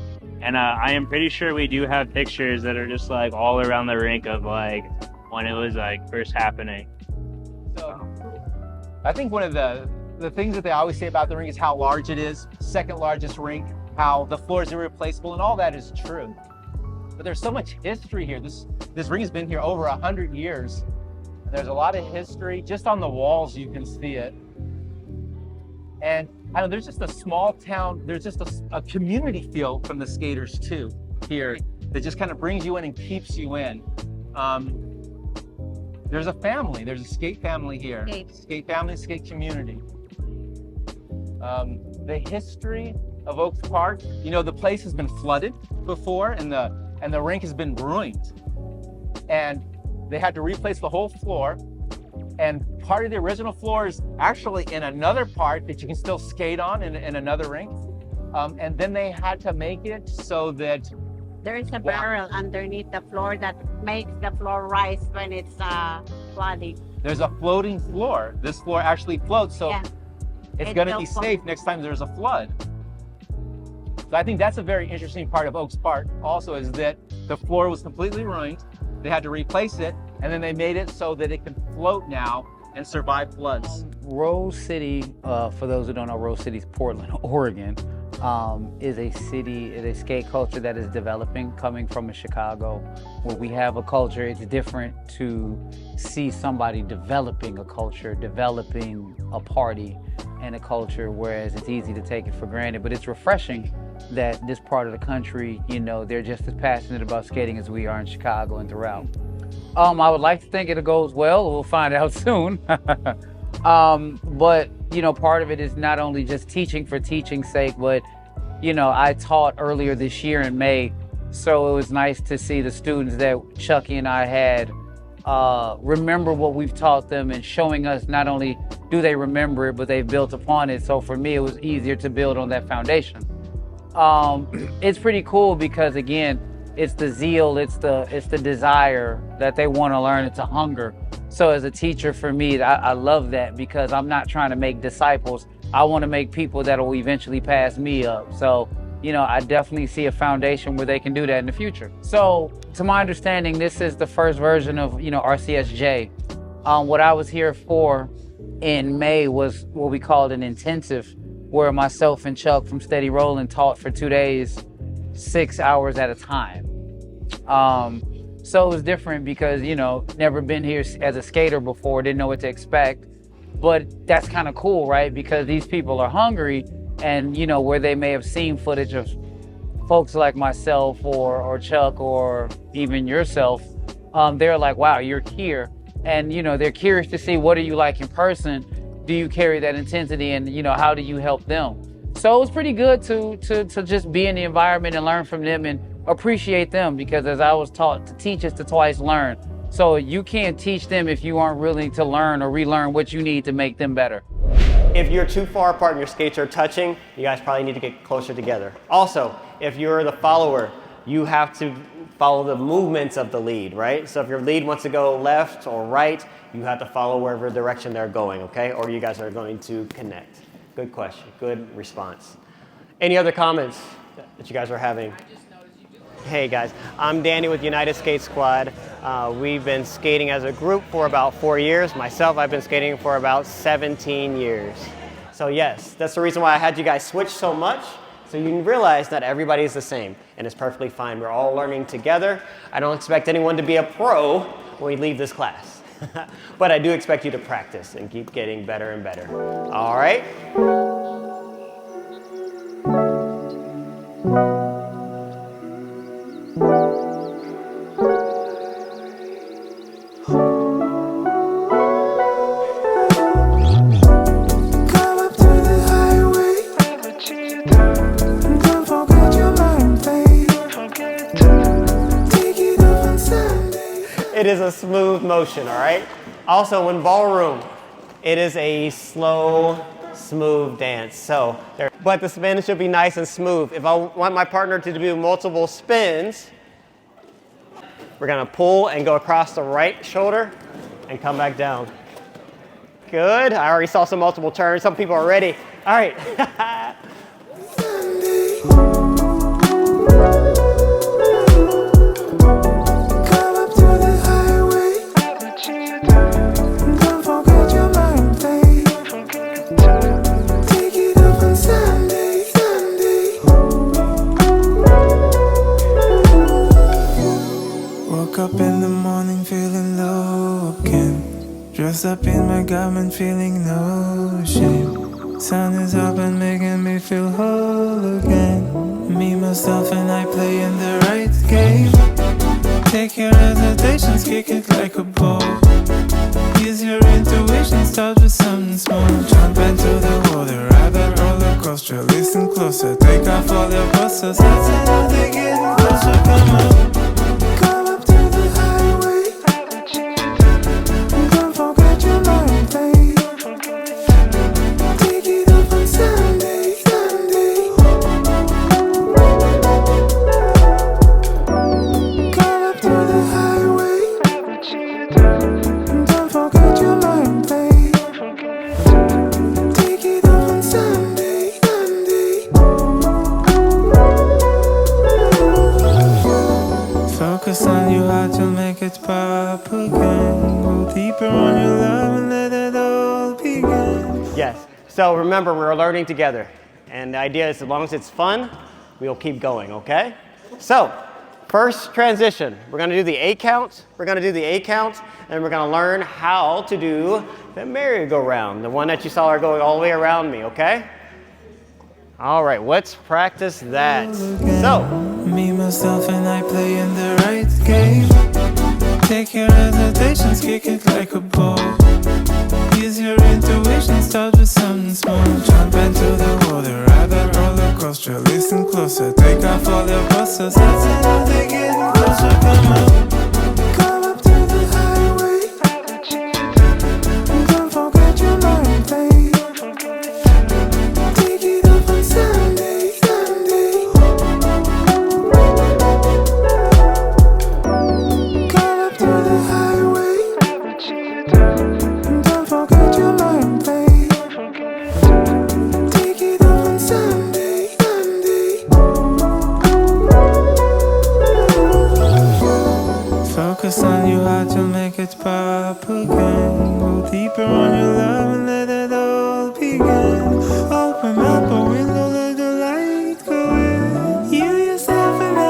And I am pretty sure we do have pictures that are just like all around the rink of like when it was like first happening. So I think one of the things that they always say about the rink is how large it is, second largest rink, how the floor is irreplaceable, and all that is true. But there's so much history here. This rink has been here over 100 years. And there's a lot of history. Just on the walls you can see it. And I know there's just a small town, there's just a community feel from the skaters too here that just kind of brings you in and keeps you in. There's a family, there's a skate family here. Skate family, skate community. The history of Oaks Park, you know, the place has been flooded before and the rink has been ruined. And they had to replace the whole floor. And part of the original floor is actually in another part that you can still skate on in another rink. And then they had to make it so that there is a barrel underneath the floor that makes the floor rise when it's flooding. There's a floating floor. This floor actually floats, so it's going to be safe next time there's a flood. So I think that's a very interesting part of Oaks Park also, is that the floor was completely ruined. They had to replace it, and then they made it so that it can float now and survive floods. Rose City, for those who don't know, Rose City is Portland, Oregon, is a city, is a skate culture that is developing, coming from Chicago, where we have a culture. It's different to see somebody developing a culture, developing a party, and a culture, whereas it's easy to take it for granted. But it's refreshing that this part of the country, you know, they're just as passionate about skating as we are in Chicago and throughout. I would like to think it goes well. We'll find out soon. But, you know, part of it is not only just teaching for teaching's sake, but, you know, I taught earlier this year in May, so it was nice to see the students that Chucky and I had remember what we've taught them and showing us not only do they remember it, but they've built upon it. So for me, it was easier to build on that foundation. It's pretty cool because, again, it's the zeal, it's the desire that they want to learn, it's a hunger. So as a teacher, for me, I love that because I'm not trying to make disciples. I want to make people that will eventually pass me up. So, you know, I definitely see a foundation where they can do that in the future. So to my understanding, this is the first version of, you know, RCSJ. What I was here for in May was what we called an intensive, where myself and Chuck from Steady Rollin' taught for 2 days, 6 hours at a time. So it was different because, you know, never been here as a skater before, didn't know what to expect. But that's kind of cool, right? Because these people are hungry, and, you know, where they may have seen footage of folks like myself or Chuck or even yourself, they're like, wow, you're here. And, you know, they're curious to see, what are you like in person? Do you carry that intensity, and, you know, how do you help them? So it was pretty good to just be in the environment and learn from them and appreciate them, because as I was taught, to teach is to twice learn. So you can't teach them if you aren't willing to learn or relearn what you need to make them better. If you're too far apart and your skates are touching, you guys probably need to get closer together. Also, if you're the follower, you have to follow the movements of the lead, right? So if your lead wants to go left or right, you have to follow wherever direction they're going, okay? Or you guys are going to connect. Good question, good response. Any other comments that you guys are having? Hey guys, I'm Danny with United Skate Squad. We've been skating as a group for about 4 years. Myself, I've been skating for about 17 years. So yes, that's the reason why I had you guys switch so much, so you can realize that everybody's the same, and it's perfectly fine. We're all learning together. I don't expect anyone to be a pro when we leave this class, but I do expect you to practice and keep getting better and better. All right? It is a smooth motion, all right? Also, in ballroom, it is a slow, smooth dance. So, but the spin should be nice and smooth. If I want my partner to do multiple spins, we're gonna pull and go across the right shoulder and come back down. Good, I already saw some multiple turns. Some people are ready. All right. Up in the morning feeling low again, dressed up in my garment feeling no shame. Sun is up and making me feel whole again. Me, myself and I play in the right game. Take your hesitations, kick it like a ball. Use your intuition, start with something small. Jump into the water, ride that roller coaster. Listen closer, take off all your busters. Let's another getting closer, come on. Yes, so remember, we're learning together. And the idea is, as long as it's fun, we'll keep going, okay? So, first transition, we're gonna do the 8 count. We're gonna do the 8 count, and we're gonna learn how to do the merry-go-round, the one that you saw are going all the way around me, okay? All right, let's practice that. So. Me, myself, and I play in the right game. Take your hesitations, kick it like a ball. Use your intuition, start with something small. Jump into the water, ride that roller coaster. Listen closer, take off all your busters. That's another getting closer, come on. Come up to the highway. Don't forget your mind, play. Take it up on Sunday, Sunday. Come up to the highway. Don't forget your mind, play. Take it up on Sunday, Sunday. Focus on your heart to make it pop again. Go deeper on your love and let it all begin. Open up a window, let the light go in. You, yourself, and I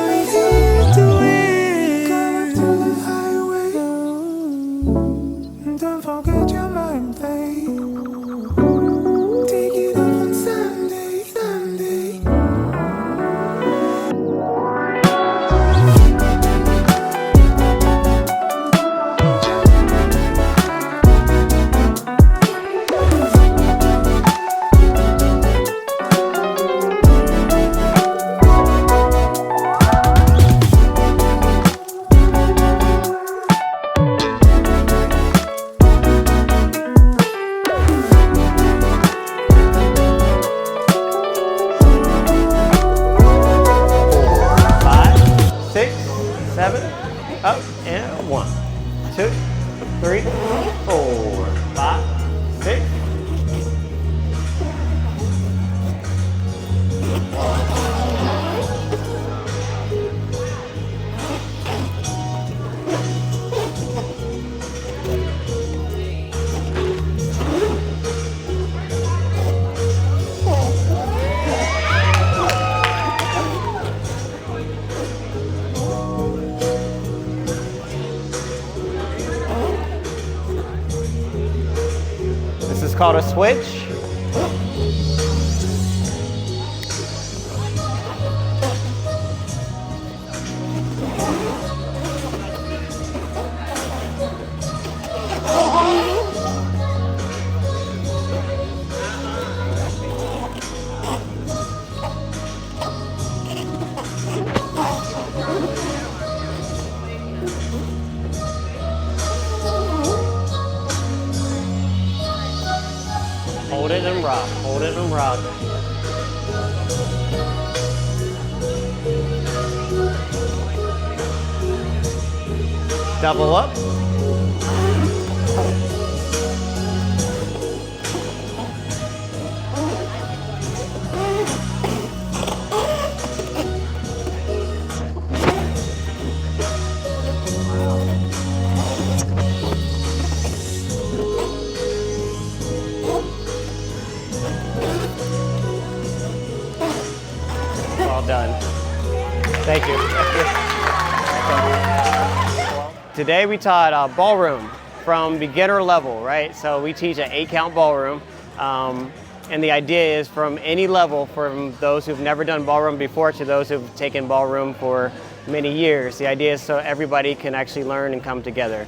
are here to win. Come up to the highway. Don't forget your mind, play. Take it up on Sunday, Sunday. Up and 1, 2, 3, 4, 5, 6. This is called a switch. Hold it and rock, hold it and rock. Double up. All done. Thank you. Today we taught ballroom from beginner level, right? So we teach an 8-count ballroom. And the idea is from any level, from those who've never done ballroom before to those who've taken ballroom for many years. The idea is so everybody can actually learn and come together.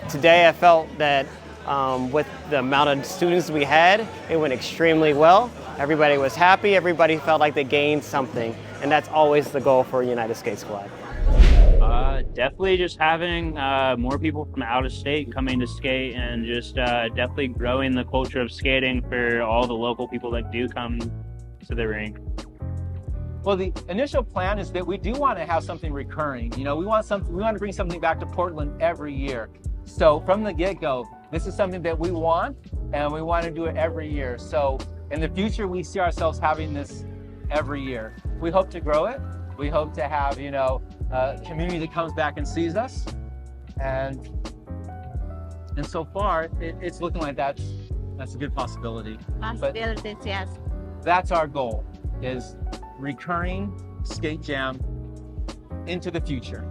Today I felt that with the amount of students we had, it went extremely well. Everybody was happy, everybody felt like they gained something, and that's always the goal for United Skate Squad. Definitely just having more people from out of state coming to skate, and just definitely growing the culture of skating for all the local people that do come to the rink. Well, the initial plan is that we do want to have something recurring. You know, we want to bring something back to Portland every year. So from the get-go, this is something that we want, and we want to do it every year. So in the future, we see ourselves having this every year. We hope to grow it. We hope to have, you know, a community that comes back and sees us. And so far, it's looking like that's a good possibility. Possibilities, yes. That's our goal, is recurring skate jam into the future?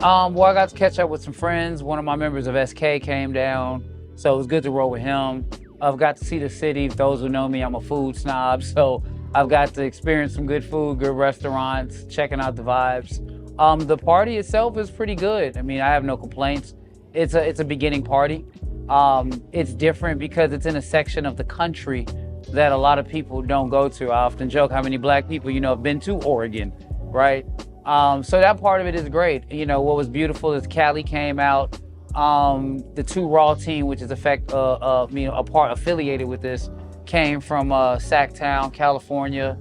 Well, I got to catch up with some friends. One of my members of SK came down, so it was good to roll with him. I've got to see the city. Those who know me, I'm a food snob, so I've got to experience some good food, good restaurants, checking out the vibes. The party itself is pretty good. I mean, I have no complaints. It's a beginning party. It's different because it's in a section of the country that a lot of people don't go to. I often joke how many black people, have been to Oregon, right? So that part of it is great. What was beautiful is Cali came out. The 2 Raw team, which is a part affiliated with this, came from Sacktown, California,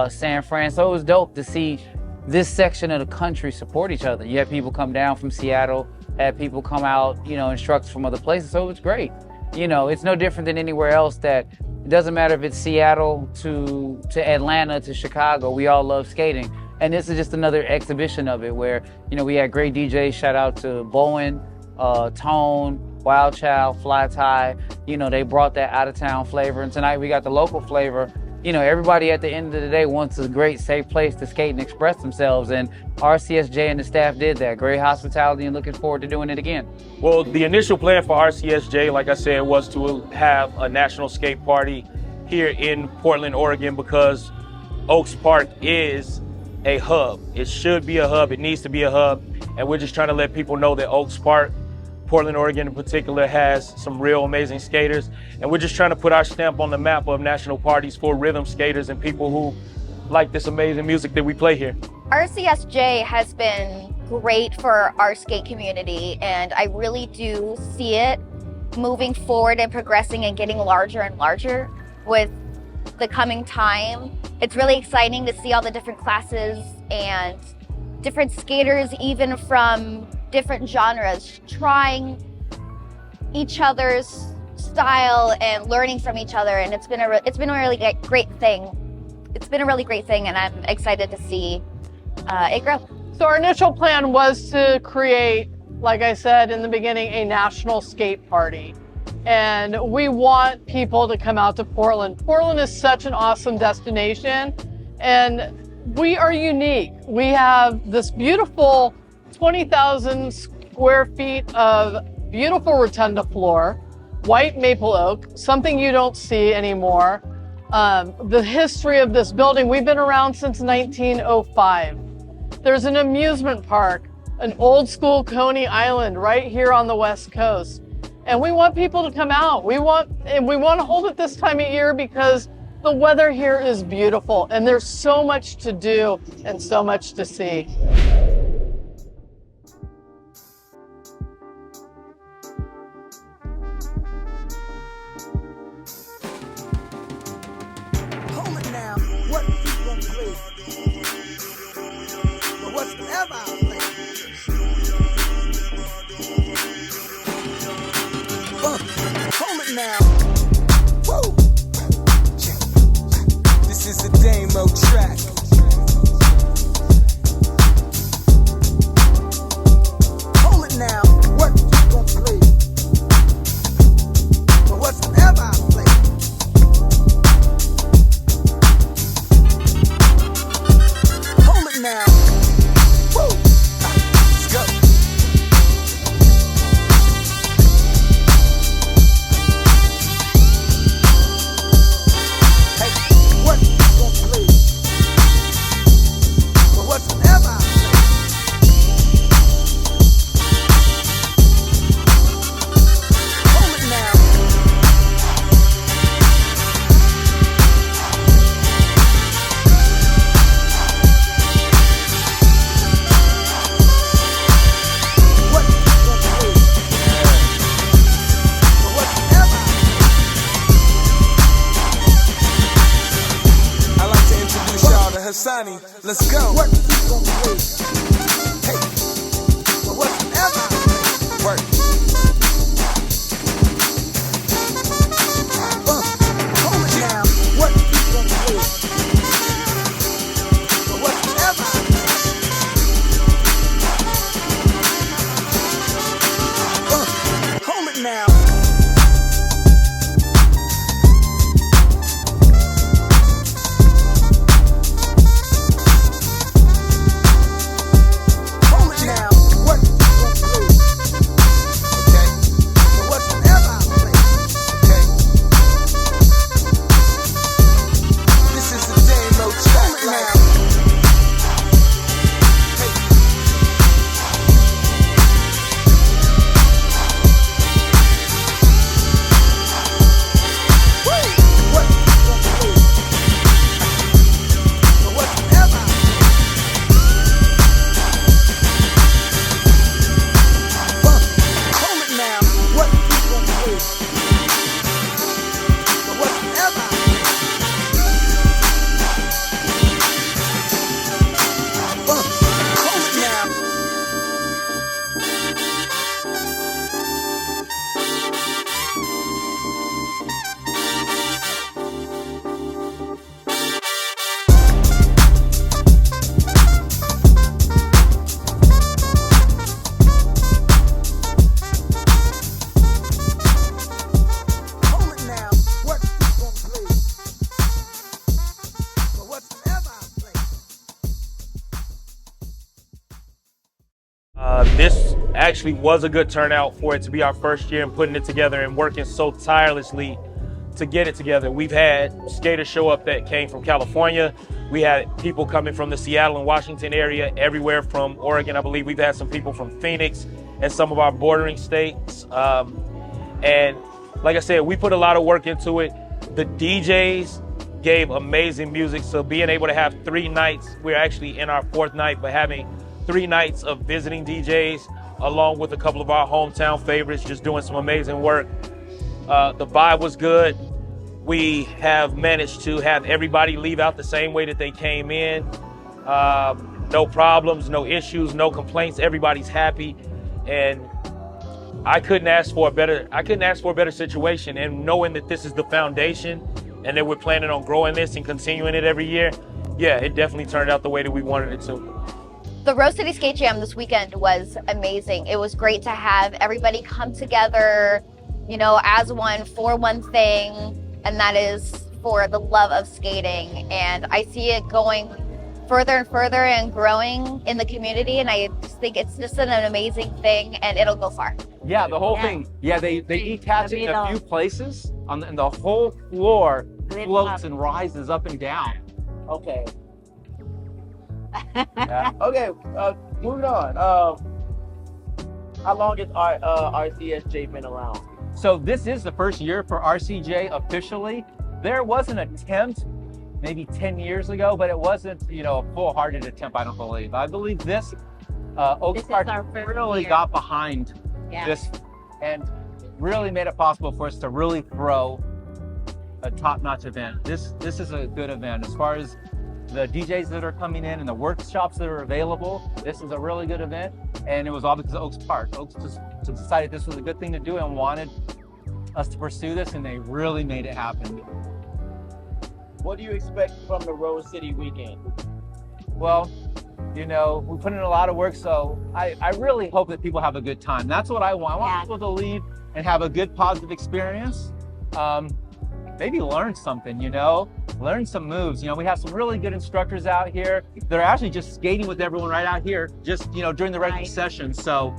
San Fran. So it was dope to see this section of the country support each other. You had people come down from Seattle, had people come out, instructors from other places. So it was great. It's no different than anywhere else that it doesn't matter if it's Seattle to Atlanta to Chicago. We all love skating. And this is just another exhibition of it where, we had great DJs. Shout out to Bowen, Tone, Wild Child, Fly Tie. They brought that out-of-town flavor. And tonight we got the local flavor. Everybody at the end of the day wants a great, safe place to skate and express themselves. And RCSJ and the staff did that. Great hospitality and looking forward to doing it again. Well, the initial plan for RCSJ, like I said, was to have a national skate party here in Portland, Oregon, because Oaks Park is a hub. It should be a hub. It needs to be a hub. And we're just trying to let people know that Oaks Park, Portland, Oregon in particular, has some real amazing skaters. And we're just trying to put our stamp on the map of national parties for rhythm skaters and people who like this amazing music that we play here. RCSJ has been great for our skate community, and I really do see it moving forward and progressing and getting larger and larger with the coming time. It's really exciting to see all the different classes and different skaters, even from different genres, trying each other's style and learning from each other, and it's been a really great thing. It's been a really great thing, and I'm excited to see it grow. So our initial plan was to create, like I said in the beginning, a national skate party. And we want people to come out to Portland. Portland is such an awesome destination, and we are unique. We have this beautiful 20,000 square feet of beautiful rotunda floor, white maple oak, something you don't see anymore. The history of this building, we've been around since 1905. There's an amusement park, an old school Coney Island right here on the West Coast. And we want people to come out. We want to hold it this time of year because the weather here is beautiful and there's so much to do and so much to see. Now, woo. This is a demo track. Hold it now. What you gon' play? But whatever I play. Hold it now. Woo. Let's go. Let's go. What you gon' play? Hey, but whatever. Work. Hold it down. What you gon' play? But whatever. Hold it now. This actually was a good turnout for it to be our first year and putting it together and working so tirelessly to get it together. We've had skaters show up that came from California. We had people coming from the Seattle and Washington area, everywhere from Oregon. I believe we've had some people from Phoenix and some of our bordering states. And like I said, we put a lot of work into it. The DJs gave amazing music. So being able to have 3 nights, we're actually in our 4th night, but having 3 nights of visiting DJs along with a couple of our hometown favorites, just doing some amazing work. The vibe was good. We have managed to have everybody leave out the same way that they came in. No problems, no issues, no complaints. Everybody's happy, and I couldn't ask for a better situation. And knowing that this is the foundation, and that we're planning on growing this and continuing it every year, yeah, it definitely turned out the way that we wanted it to. The Rose City Skate Jam this weekend was amazing. It was great to have everybody come together, you know, as one for one thing, and that is for the love of skating. And I see it going further and further and growing in the community, and I just think it's just an amazing thing, and it'll go far. Yeah, the whole thing. Yeah, they detach it in a few places, and the whole floor floats and rises up and down. Okay. Yeah. Okay, moving on. How long has RCSJ been around? So this is the first year for RCJ officially. There was an attempt maybe 10 years ago, but it wasn't, you know, a full-hearted attempt, I don't believe. I believe this, Oaks Park really got behind this and really made it possible for us to really throw a top-notch event. This is a good event. As far as the DJs that are coming in and the workshops that are available, this is a really good event, and it was all because of Oaks Park. Oaks just decided this was a good thing to do and wanted us to pursue this, and they really made it happen. What do you expect from the Rose City weekend? Well, you know, we put in a lot of work, so I really hope that people have a good time. That's what I want. I want people to leave and have a good, positive experience. Maybe learn something, you know, learn some moves. You know, we have some really good instructors out here. They're actually just skating with everyone right out here, just, you know, during the regular session. So,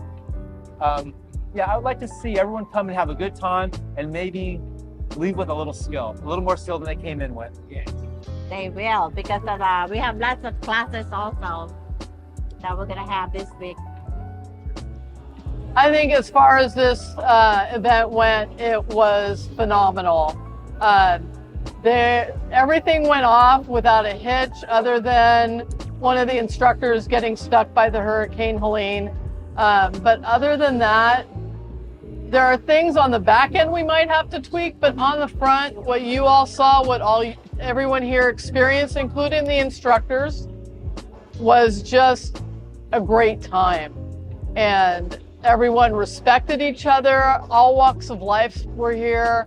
yeah, I would like to see everyone come and have a good time and maybe leave with a little skill, a little more skill than they came in with. Yeah. They will, because of, we have lots of classes also that we're going to have this week. I think as far as this event went, it was phenomenal. Everything went off without a hitch, other than one of the instructors getting stuck by the Hurricane Helene. But other than that, there are things on the back end we might have to tweak, but on the front, what you all saw, everyone here experienced, including the instructors, was just a great time. And everyone respected each other. All walks of life were here,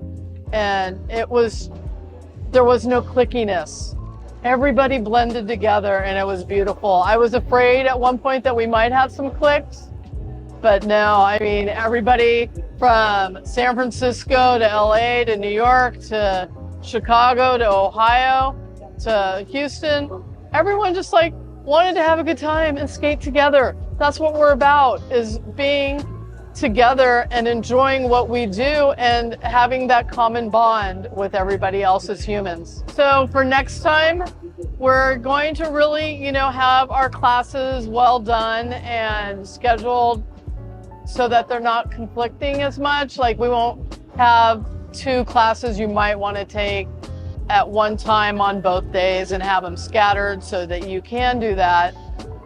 and there was no clickiness. Everybody blended together, and it was beautiful. I was afraid at one point that we might have some cliques, but no, I mean, everybody from San Francisco to LA to New York to Chicago to Ohio to Houston, everyone just like wanted to have a good time and skate together. That's what we're about, is being together and enjoying what we do and having that common bond with everybody else as humans. So for next time, we're going to really, you know, have our classes well done and scheduled so that they're not conflicting as much. Like, we won't have 2 classes you might want to take at one time on both days and have them scattered so that you can do that.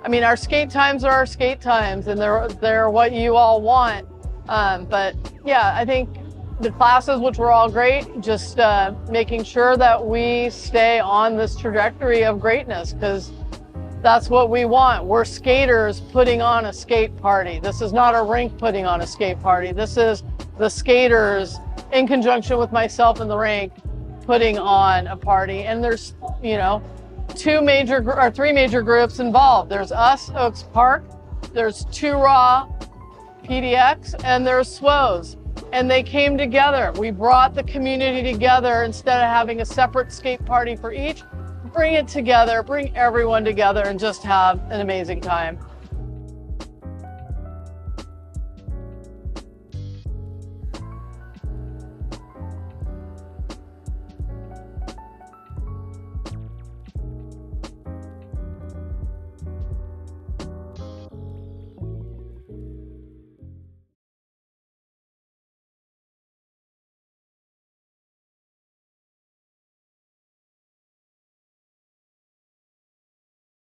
I mean, our skate times are our skate times, and they're what you all want. But yeah, I think the classes, which were all great, just making sure that we stay on this trajectory of greatness, because that's what we want. We're skaters putting on a skate party. This is not a rink putting on a skate party. This is the skaters, in conjunction with myself and the rink, putting on a party. And there's, you know, 3 major groups involved. There's us, Oaks Park, there's 2 Raw, PDX, and there's SWOs. And they came together. We brought the community together instead of having a separate skate party for each. Bring it together, bring everyone together, and just have an amazing time.